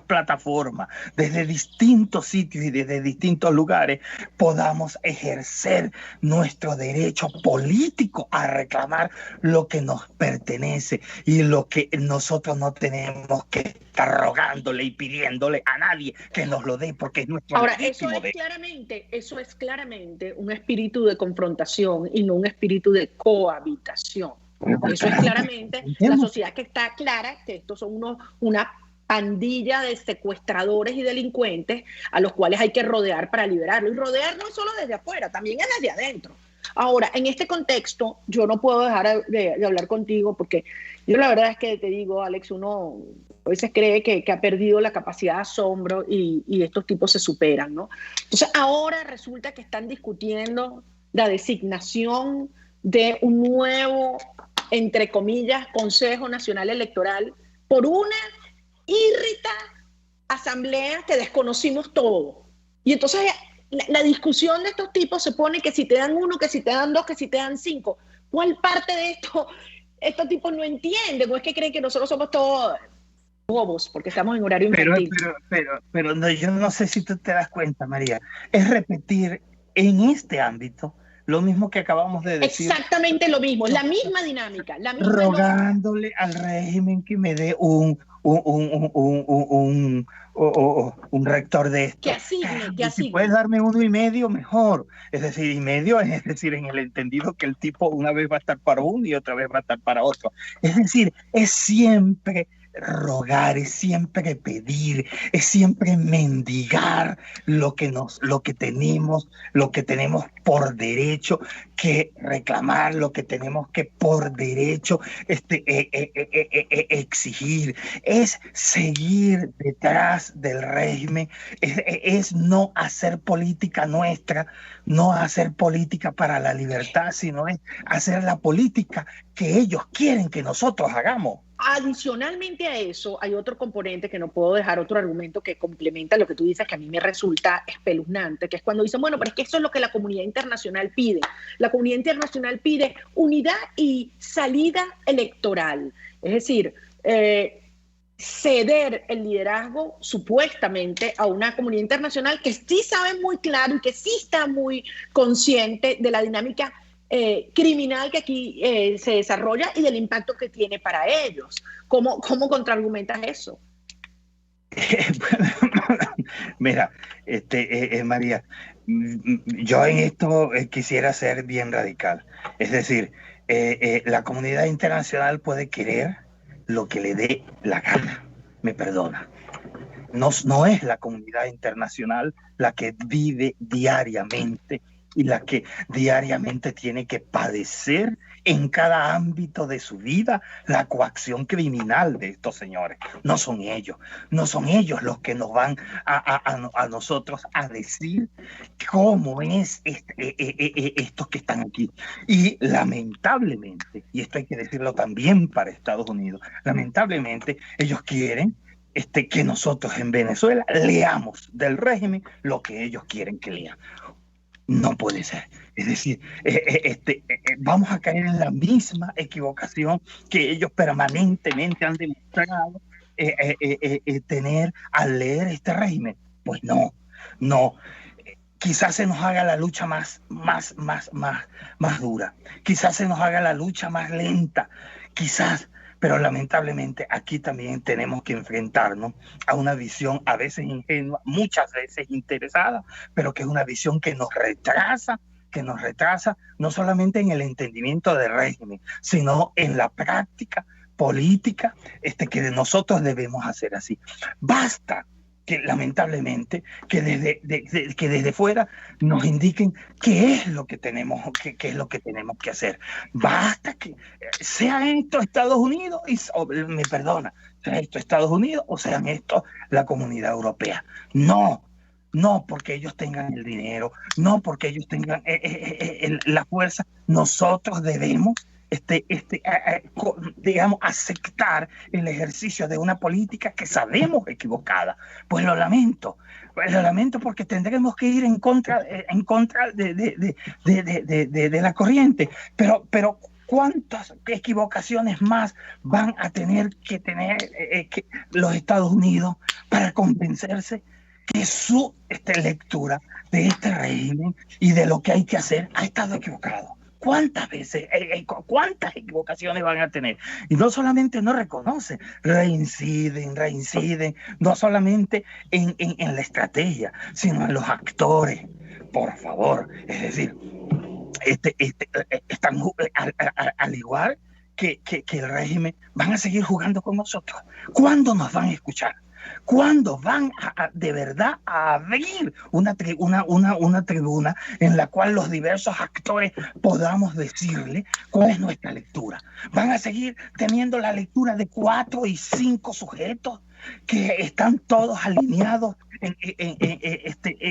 plataformas, desde distintos sitios y desde distintos lugares, podamos ejercer nuestro derecho político a reclamar lo que nos pertenece y lo que nosotros no tenemos que estar rogándole y pidiéndole a nadie que nos lo dé, porque es nuestro legítimo derecho. Eso es claramente un espíritu de confrontación y no un espíritu de cohabitación. Eso es claramente la sociedad que está clara que estos son una pandilla de secuestradores y delincuentes a los cuales hay que rodear para liberarlo. Y rodear no es solo desde afuera, también es desde adentro. Ahora, en este contexto, yo no puedo dejar de hablar contigo, porque yo la verdad es que te digo, Alex, uno a veces cree que ha perdido la capacidad de asombro y estos tipos se superan, ¿no? Entonces, ahora resulta que están discutiendo la designación de un nuevo, entre comillas, Consejo Nacional Electoral por una írrita asamblea que desconocimos todo. Y entonces la discusión de estos tipos se pone que si te dan uno, que si te dan dos, que si te dan cinco. ¿Cuál parte de esto estos tipos no entienden? ¿O es que creen que nosotros somos todos bobos porque estamos en horario infantil? Pero no, yo no sé si tú te das cuenta, María. Es repetir en este ámbito lo mismo que acabamos de decir. Exactamente lo mismo, la misma dinámica. Rogándole al régimen que me dé un rector de esto. Que asigne. Si puedes darme 1.5, mejor. Es decir, es decir, en el entendido que el tipo una vez va a estar para uno y otra vez va a estar para otro. Es decir, es siempre rogar, es siempre pedir, es siempre mendigar lo que tenemos por derecho que reclamar, lo que tenemos que por derecho exigir. Es seguir detrás del régimen, es no hacer política nuestra, no hacer política para la libertad, sino es hacer la política que ellos quieren que nosotros hagamos. Adicionalmente a eso, hay otro componente que no puedo dejar, otro argumento que complementa lo que tú dices, que a mí me resulta espeluznante, que es cuando dicen, bueno, pero es que eso es lo que la comunidad internacional pide. La comunidad internacional pide unidad y salida electoral. Es decir, ceder el liderazgo supuestamente a una comunidad internacional que sí sabe muy claro y que sí está muy consciente de la dinámica criminal que aquí se desarrolla y del impacto que tiene para ellos. ¿Cómo contraargumentas eso? Mira, María, yo en esto quisiera ser bien radical. Es decir, la comunidad internacional puede querer lo que le dé la gana, me perdona. No es la comunidad internacional la que vive diariamente y la que diariamente tiene que padecer en cada ámbito de su vida la coacción criminal de estos señores. No son ellos los que nos van a nosotros a decir cómo es estos que están aquí. Y lamentablemente, y esto hay que decirlo también para Estados Unidos, lamentablemente ellos quieren que nosotros en Venezuela leamos del régimen lo que ellos quieren que lean. No puede ser. Es decir, vamos a caer en la misma equivocación que ellos permanentemente han demostrado tener al leer este régimen. Pues no. Quizás se nos haga la lucha más dura. Quizás se nos haga la lucha más lenta. Quizás. Pero lamentablemente aquí también tenemos que enfrentarnos a una visión a veces ingenua, muchas veces interesada, pero que es una visión que nos retrasa no solamente en el entendimiento del régimen, sino en la práctica política que nosotros debemos hacer así. Basta que lamentablemente que desde fuera nos indiquen qué es lo que tenemos que hacer. Basta que sea esto Estados Unidos sea esto Estados Unidos o sean esto la Comunidad Europea. No, porque ellos tengan el dinero, no porque ellos tengan la fuerza. Nosotros debemos digamos, aceptar el ejercicio de una política que sabemos equivocada. Pues lo lamento porque tendremos que ir en contra de la corriente. Pero ¿cuántas equivocaciones más van a tener que tener los Estados Unidos para convencerse que su lectura de este régimen y de lo que hay que hacer ha estado equivocado? ¿Cuántas veces, cuántas equivocaciones van a tener? Y no solamente no reconocen, reinciden, no solamente en la estrategia, sino en los actores. Por favor, es decir, están al igual que el régimen, van a seguir jugando con nosotros. ¿Cuándo nos van a escuchar? ¿Cuándo van de verdad a abrir una tribuna en la cual los diversos actores podamos decirle cuál es nuestra lectura? ¿Van a seguir teniendo la lectura de 4 y 5 sujetos que están todos alineados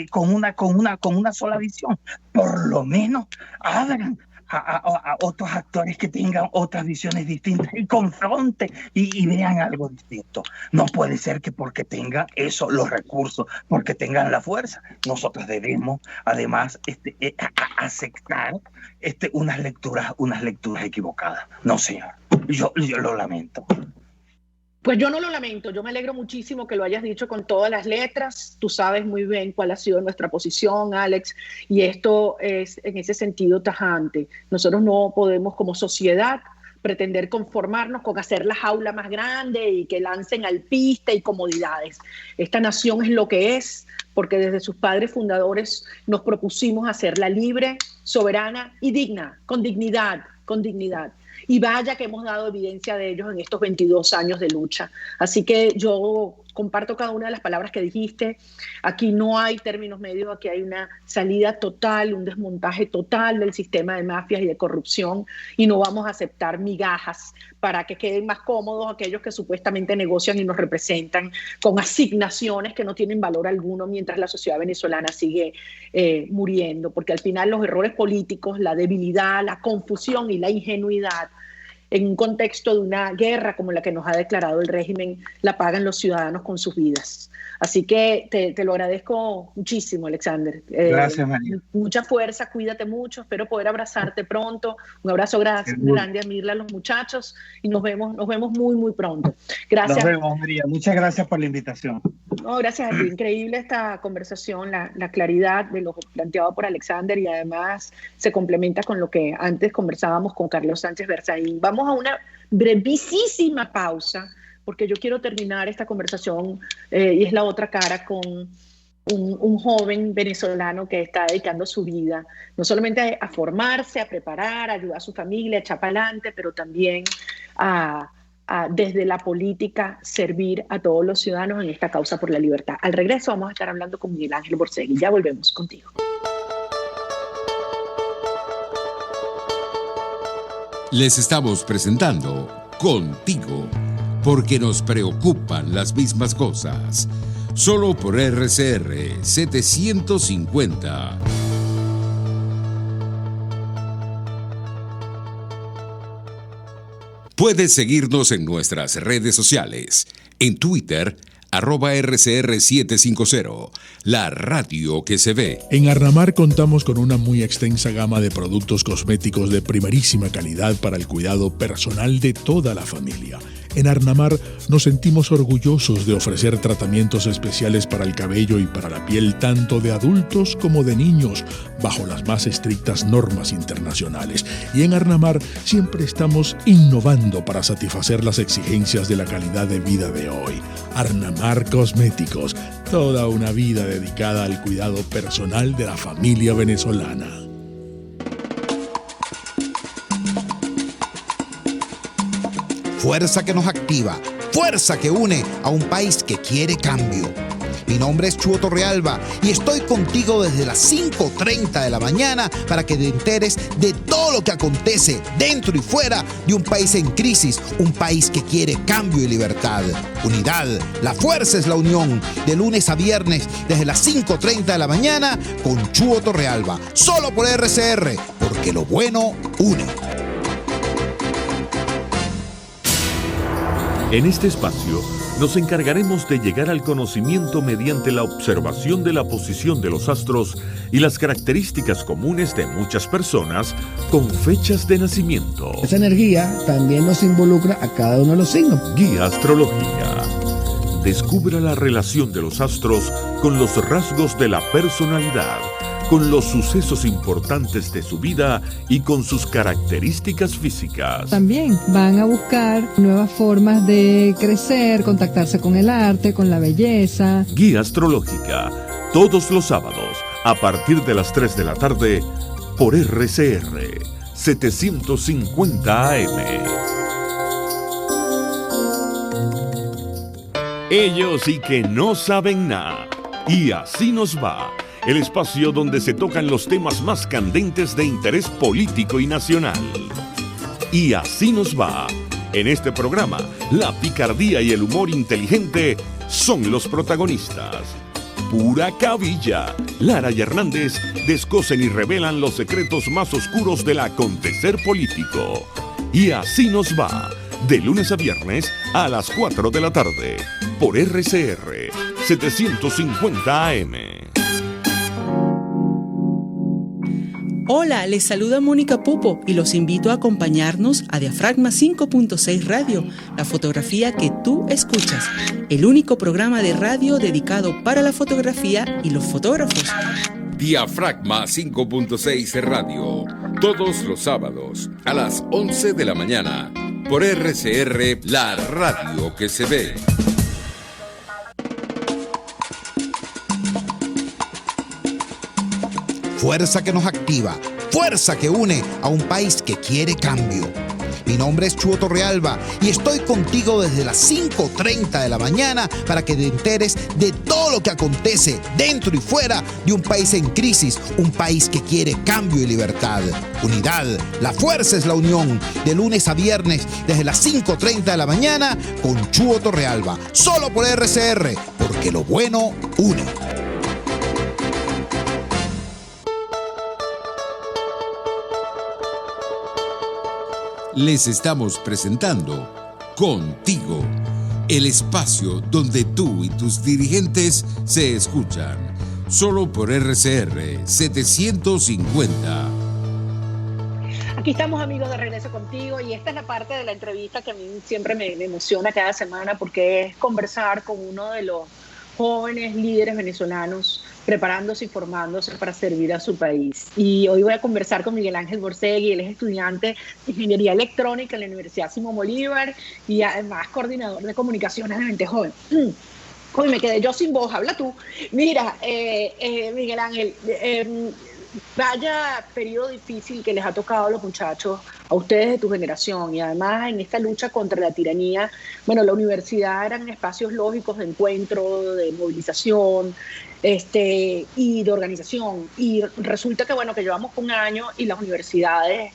con una sola visión? Por lo menos abran a otros actores que tengan otras visiones distintas y confronten y vean algo distinto. No puede ser que porque tengan eso, los recursos, porque tengan la fuerza, nosotros debemos además aceptar unas lecturas equivocadas. No, señor, yo lo lamento. Pues yo no lo lamento, yo me alegro muchísimo que lo hayas dicho con todas las letras. Tú sabes muy bien cuál ha sido nuestra posición, Alex, y esto es en ese sentido tajante. Nosotros no podemos como sociedad pretender conformarnos con hacer la jaula más grande y que lancen alpiste y comodidades. Esta nación es lo que es, porque desde sus padres fundadores nos propusimos hacerla libre, soberana y digna, con dignidad. Y vaya que hemos dado evidencia de ellos en estos 22 años de lucha. Así que yo comparto cada una de las palabras que dijiste. Aquí no hay términos medios, aquí hay una salida total, un desmontaje total del sistema de mafias y de corrupción, y no vamos a aceptar migajas para que queden más cómodos aquellos que supuestamente negocian y nos representan con asignaciones que no tienen valor alguno mientras la sociedad venezolana sigue muriendo, porque al final los errores políticos, la debilidad, la confusión y la ingenuidad en un contexto de una guerra como la que nos ha declarado el régimen, la pagan los ciudadanos con sus vidas. Así que te lo agradezco muchísimo, Alexander. Gracias, María. Mucha fuerza, cuídate mucho, espero poder abrazarte pronto. Un abrazo grande a Mirla, a los muchachos, y nos vemos muy, muy pronto. Gracias. Nos vemos, María. Muchas gracias por la invitación. No, gracias a ti. Increíble esta conversación, la claridad de lo planteado por Alexander, y además se complementa con lo que antes conversábamos con Carlos Sánchez Berzaín. Vamos a una brevísima pausa, porque yo quiero terminar esta conversación, y es la otra cara, con un joven venezolano que está dedicando su vida no solamente a formarse, a preparar, a ayudar a su familia, a echar para adelante, pero también a desde la política servir a todos los ciudadanos en esta causa por la libertad. Al regreso vamos a estar hablando con Miguel Ángel Borségui. Ya volvemos contigo. Les estamos presentando Contigo, porque nos preocupan las mismas cosas. Solo por RCR 750. Puedes seguirnos en nuestras redes sociales. En Twitter, @RCR750, la radio que se ve. En Arnamar contamos con una muy extensa gama de productos cosméticos de primerísima calidad para el cuidado personal de toda la familia. En Arnamar nos sentimos orgullosos de ofrecer tratamientos especiales para el cabello y para la piel, tanto de adultos como de niños, bajo las más estrictas normas internacionales. Y en Arnamar siempre estamos innovando para satisfacer las exigencias de la calidad de vida de hoy. Arnamar Cosméticos, toda una vida dedicada al cuidado personal de la familia venezolana. Fuerza que nos activa, fuerza que une a un país que quiere cambio. Mi nombre es Chuo Torrealba y estoy contigo desde las 5:30 de la mañana para que te enteres de todo lo que acontece dentro y fuera de un país en crisis, un país que quiere cambio y libertad. Unidad, la fuerza es la unión, de lunes a viernes desde las 5:30 de la mañana con Chuo Torrealba, solo por RCR, porque lo bueno une. En este espacio nos encargaremos de llegar al conocimiento mediante la observación de la posición de los astros y las características comunes de muchas personas con fechas de nacimiento. Esa energía también nos involucra a cada uno de los signos. Guía Astrológica. Descubra la relación de los astros con los rasgos de la personalidad, con los sucesos importantes de su vida y con sus características físicas. También van a buscar nuevas formas de crecer, contactarse con el arte, con la belleza. Guía Astrológica, todos los sábados, a partir de las 3 de la tarde, por RCR 750 AM. Ellos sí que no saben nada. Y así nos va. El espacio donde se tocan los temas más candentes de interés político y nacional. Y así nos va. En este programa, la picardía y el humor inteligente son los protagonistas. Pura cabilla. Lara y Hernández descosen y revelan los secretos más oscuros del acontecer político. Y así nos va. De lunes a viernes a las 4 de la tarde. Por RCR 750 AM. Hola, les saluda Mónica Popo y los invito a acompañarnos a Diafragma 5.6 Radio, la fotografía que tú escuchas, el único programa de radio dedicado para la fotografía y los fotógrafos. Diafragma 5.6 Radio, todos los sábados a las 11 de la mañana, por RCR, la radio que se ve. Fuerza que nos activa, fuerza que une a un país que quiere cambio. Mi nombre es Chuo Torrealba y estoy contigo desde las 5:30 de la mañana para que te enteres de todo lo que acontece dentro y fuera de un país en crisis, un país que quiere cambio y libertad. Unidad, la fuerza es la unión, de lunes a viernes desde las 5:30 de la mañana con Chuo Torrealba, solo por RCR, porque lo bueno une. les estamos presentando Contigo, el espacio donde tú y tus dirigentes se escuchan, solo por RCR 750. Aquí estamos, amigos, de regreso contigo, y esta es la parte de la entrevista que a mí siempre me emociona cada semana, porque es conversar con uno de los jóvenes líderes venezolanos preparándose y formándose para servir a su país. Y hoy voy a conversar con Miguel Ángel Borségui. Él es estudiante de Ingeniería Electrónica en la Universidad Simón Bolívar y además coordinador de comunicaciones de Mente Joven. Uy, me quedé yo sin voz, habla tú. Mira, Miguel Ángel, vaya periodo difícil que les ha tocado a los muchachos, a ustedes de tu generación, y además en esta lucha contra la tiranía. Bueno, la universidad eran espacios lógicos de encuentro, de movilización, y de organización, y resulta que bueno, que llevamos un año y las universidades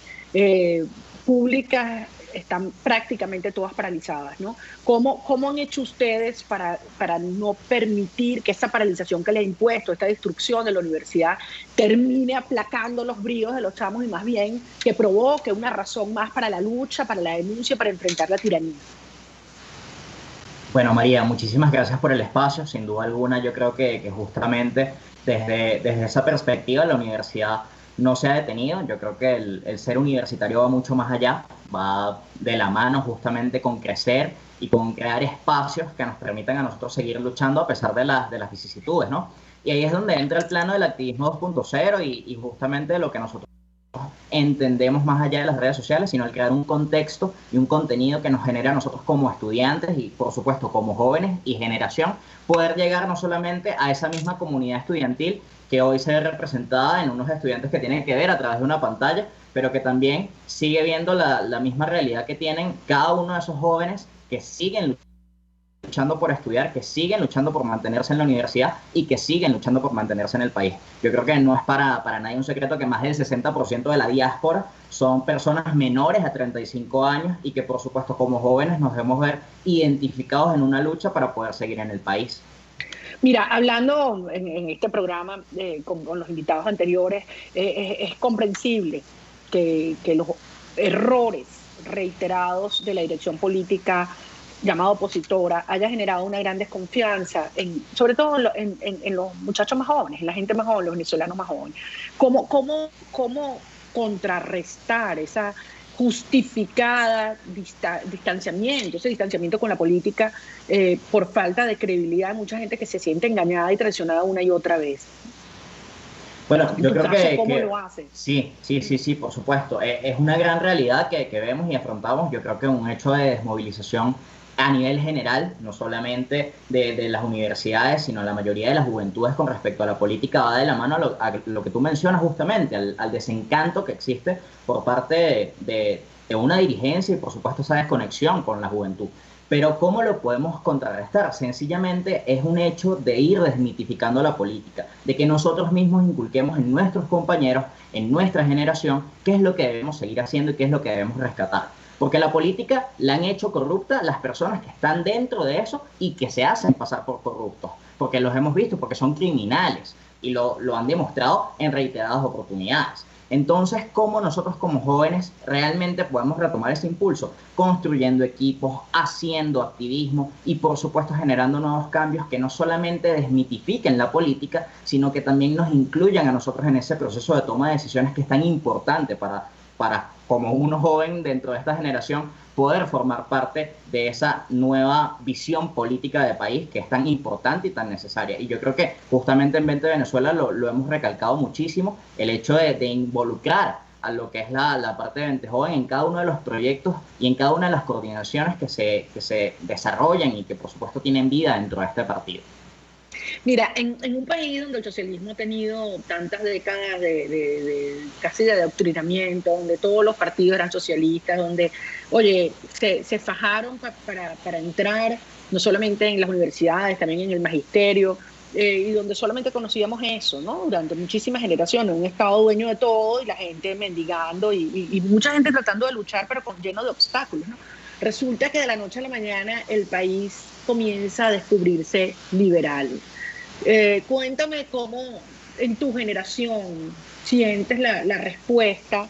públicas están prácticamente todas paralizadas, ¿no? ¿Cómo han hecho ustedes para no permitir que esa paralización que les ha impuesto, esta destrucción de la universidad, termine aplacando los bríos de los chamos y más bien que provoque una razón más para la lucha, para la denuncia, para enfrentar la tiranía? Bueno, María, muchísimas gracias por el espacio. Sin duda alguna, yo creo que justamente desde esa perspectiva la universidad no se ha detenido. Yo creo que el ser universitario va mucho más allá, va de la mano justamente con crecer y con crear espacios que nos permitan a nosotros seguir luchando a pesar de las vicisitudes, ¿no? Y ahí es donde entra el plano del activismo 2.0 y justamente lo que nosotros entendemos más allá de las redes sociales, sino el crear un contexto y un contenido que nos genere a nosotros como estudiantes y por supuesto como jóvenes y generación, poder llegar no solamente a esa misma comunidad estudiantil que hoy se ve representada en unos estudiantes que tienen que ver a través de una pantalla, pero que también sigue viendo la misma realidad que tienen cada uno de esos jóvenes que siguen luchando por estudiar, que siguen luchando por mantenerse en la universidad y que siguen luchando por mantenerse en el país. Yo creo que no es para nadie un secreto que más del 60% de la diáspora son personas menores a 35 años y que por supuesto como jóvenes nos debemos ver identificados en una lucha para poder seguir en el país. Mira, hablando en este programa con los invitados anteriores, es comprensible que los errores reiterados de la dirección política llamada opositora haya generado una gran desconfianza, sobre todo en los muchachos más jóvenes, en la gente más joven, los venezolanos más jóvenes. ¿Cómo contrarrestar esa justificada distanciamiento, ese distanciamiento con la política por falta de credibilidad de mucha gente que se siente engañada y traicionada una y otra vez? Bueno, yo creo que ¿cómo lo hacen? Sí, por supuesto. Es una gran realidad que vemos y afrontamos. Yo creo que un hecho de desmovilización a nivel general, no solamente de las universidades, sino la mayoría de las juventudes con respecto a la política va de la mano a lo que tú mencionas justamente, al desencanto que existe por parte de una dirigencia y por supuesto esa desconexión con la juventud. Pero ¿cómo lo podemos contrarrestar? Sencillamente es un hecho de ir desmitificando la política, de que nosotros mismos inculquemos en nuestros compañeros, en nuestra generación, qué es lo que debemos seguir haciendo y qué es lo que debemos rescatar. Porque la política la han hecho corrupta las personas que están dentro de eso y que se hacen pasar por corruptos, porque los hemos visto, porque son criminales y lo han demostrado en reiteradas oportunidades. Entonces, ¿cómo nosotros como jóvenes realmente podemos retomar ese impulso? Construyendo equipos, haciendo activismo y por supuesto generando nuevos cambios que no solamente desmitifiquen la política, sino que también nos incluyan a nosotros en ese proceso de toma de decisiones que es tan importante para como uno joven dentro de esta generación, poder formar parte de esa nueva visión política de país que es tan importante y tan necesaria. Y yo creo que justamente en Vente Venezuela lo hemos recalcado muchísimo, el hecho de involucrar a lo que es la parte de Vente Joven en cada uno de los proyectos y en cada una de las coordinaciones que se desarrollan y que por supuesto tienen vida dentro de este partido. Mira, en un país donde el socialismo ha tenido tantas décadas casi de adoctrinamiento, donde todos los partidos eran socialistas, donde, oye, se fajaron para entrar no solamente en las universidades, también en el magisterio, y donde solamente conocíamos eso, ¿no? Durante muchísimas generaciones, un Estado dueño de todo y la gente mendigando y mucha gente tratando de luchar, pero lleno de obstáculos, ¿no? Resulta que de la noche a la mañana el país comienza a descubrirse liberal. Cuéntame cómo en tu generación sientes la respuesta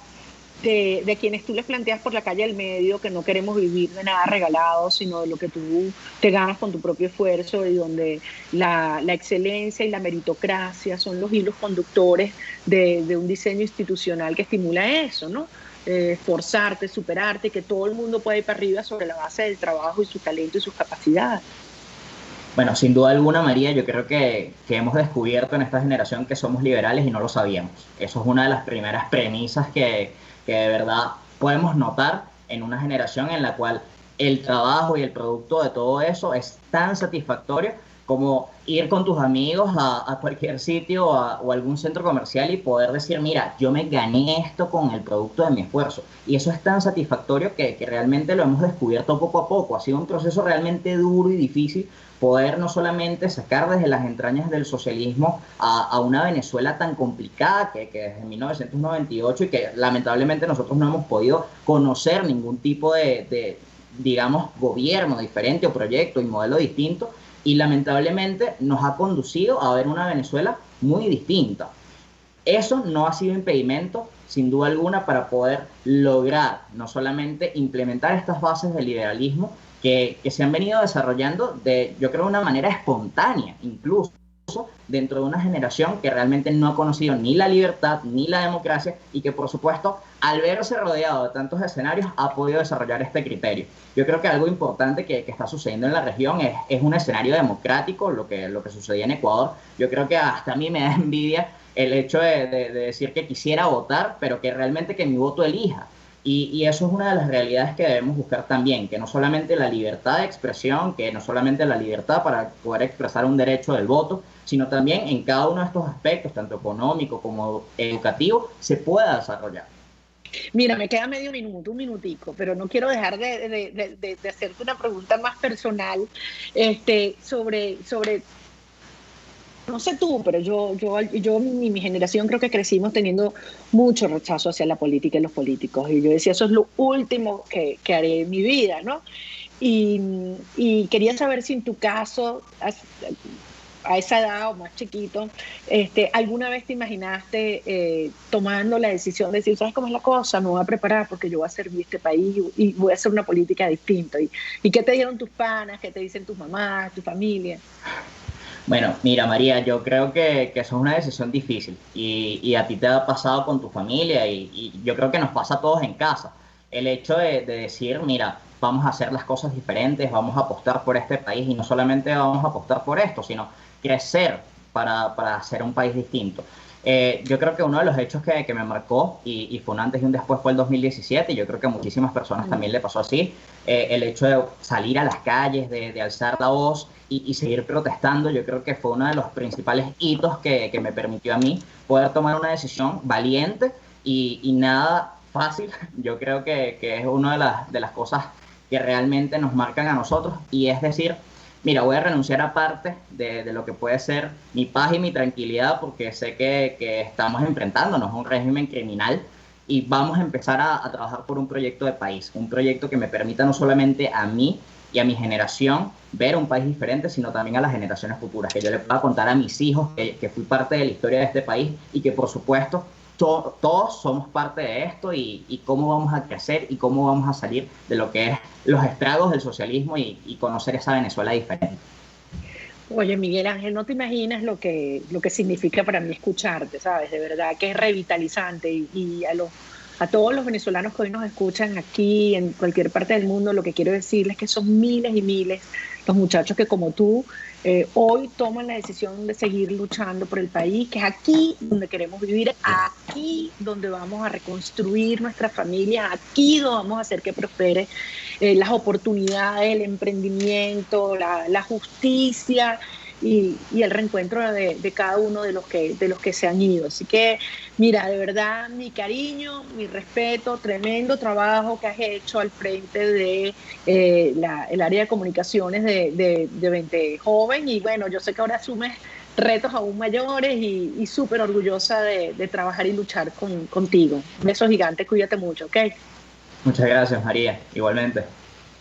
de quienes tú les planteas por la calle del medio que no queremos vivir de nada regalado, sino de lo que tú te ganas con tu propio esfuerzo, y donde la excelencia y la meritocracia son los hilos conductores de un diseño institucional que estimula eso, ¿no? Esforzarte, superarte, que todo el mundo pueda ir para arriba sobre la base del trabajo y su talento y sus capacidades. Bueno, sin duda alguna, María, yo creo que hemos descubierto en esta generación que somos liberales y no lo sabíamos. Eso es una de las primeras premisas que de verdad podemos notar en una generación en la cual el trabajo y el producto de todo eso es tan satisfactorio como ir con tus amigos a cualquier sitio o algún centro comercial y poder decir, mira, yo me gané esto con el producto de mi esfuerzo. Y eso es tan satisfactorio que realmente lo hemos descubierto poco a poco. Ha sido un proceso realmente duro y difícil poder no solamente sacar desde las entrañas del socialismo a una Venezuela tan complicada que desde 1998 y que lamentablemente nosotros no hemos podido conocer ningún tipo de digamos, gobierno diferente o proyecto y modelo distinto, y lamentablemente nos ha conducido a ver una Venezuela muy distinta. Eso no ha sido impedimento, sin duda alguna, para poder lograr no solamente implementar estas bases del liberalismo que se han venido desarrollando yo creo, de una manera espontánea, incluso dentro de una generación que realmente no ha conocido ni la libertad ni la democracia, y que por supuesto al verse rodeado de tantos escenarios ha podido desarrollar este criterio. Yo creo que algo importante que está sucediendo en la región es un escenario democrático, lo que sucedía en Ecuador. Yo creo que hasta a mí me da envidia el hecho de decir que quisiera votar, pero que realmente que mi voto elija. Y eso es una de las realidades que debemos buscar también, que no solamente la libertad de expresión, que no solamente la libertad para poder expresar un derecho del voto, sino también en cada uno de estos aspectos, tanto económico como educativo, se pueda desarrollar. Mira, me queda medio minuto, un minutico, pero no quiero dejar de hacerte una pregunta más personal sobre no sé tú, pero yo y mi generación creo que crecimos teniendo mucho rechazo hacia la política y los políticos. Y yo decía, eso es lo último que haré en mi vida, ¿no? Y quería saber si en tu caso, a esa edad o más chiquito, ¿alguna vez te imaginaste tomando la decisión de decir, ¿sabes cómo es la cosa? Me voy a preparar porque yo voy a servir este país y voy a hacer una política distinta. ¿Y qué te dieron tus panas? ¿Qué te dicen tus mamás, tu familia? Bueno, mira, María, yo creo que eso es una decisión difícil y a ti te ha pasado con tu familia y yo creo que nos pasa a todos en casa. El hecho de decir, mira, vamos a hacer las cosas diferentes, vamos a apostar por este país, y no solamente vamos a apostar por esto, sino crecer para hacer un país distinto. Yo creo que uno de los hechos que me marcó, y fue un antes y un después, fue el 2017, y yo creo que a muchísimas personas también le pasó así, el hecho de salir a las calles, de alzar la voz y seguir protestando. Yo creo que fue uno de los principales hitos que me permitió a mí poder tomar una decisión valiente y nada fácil. Yo creo que es una de las cosas que realmente nos marcan a nosotros, y es decir, mira, voy a renunciar a parte de lo que puede ser mi paz y mi tranquilidad, porque sé que estamos enfrentándonos a un régimen criminal y vamos a empezar a trabajar por un proyecto de país, un proyecto que me permita no solamente a mí y a mi generación ver un país diferente, sino también a las generaciones futuras, que yo le pueda contar a mis hijos que fui parte de la historia de este país y que por supuesto todos somos parte de esto, y cómo vamos a crecer y cómo vamos a salir de lo que es los estragos del socialismo y conocer esa Venezuela diferente. Oye, Miguel Ángel, no te imaginas lo que significa para mí escucharte, ¿sabes? De verdad que es revitalizante, y a todos los venezolanos que hoy nos escuchan aquí, en cualquier parte del mundo, lo que quiero decirles es que son miles y miles los muchachos que, como tú, hoy toman la decisión de seguir luchando por el país, que es aquí donde queremos vivir, aquí donde vamos a reconstruir nuestra familia, aquí donde vamos a hacer que prospere las oportunidades, el emprendimiento, la justicia y el reencuentro de cada uno de los que se han ido. Así que, mira, de verdad, mi cariño, mi respeto, tremendo trabajo que has hecho al frente de el área de comunicaciones de 20 Joven, y bueno, yo sé que ahora asumes retos aún mayores y súper orgullosa de trabajar y luchar contigo. Un beso gigante, cuídate mucho, ¿ok? Muchas gracias, María, igualmente.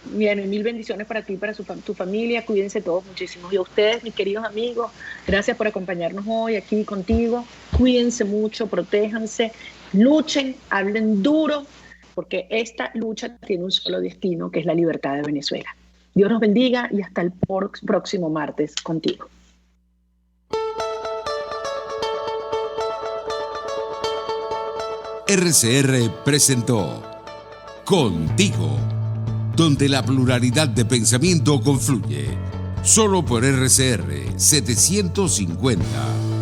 Bien, y mil bendiciones para ti y para tu familia. Cuídense todos muchísimo. Y a ustedes, mis queridos amigos, gracias por acompañarnos hoy aquí contigo. Cuídense mucho, protéjanse, Luchen, hablen duro, porque esta lucha tiene un solo destino, que es la libertad de Venezuela. Dios nos bendiga y hasta el próximo martes contigo. RCR presentó Contigo, donde la pluralidad de pensamiento confluye. Solo por RCR 750.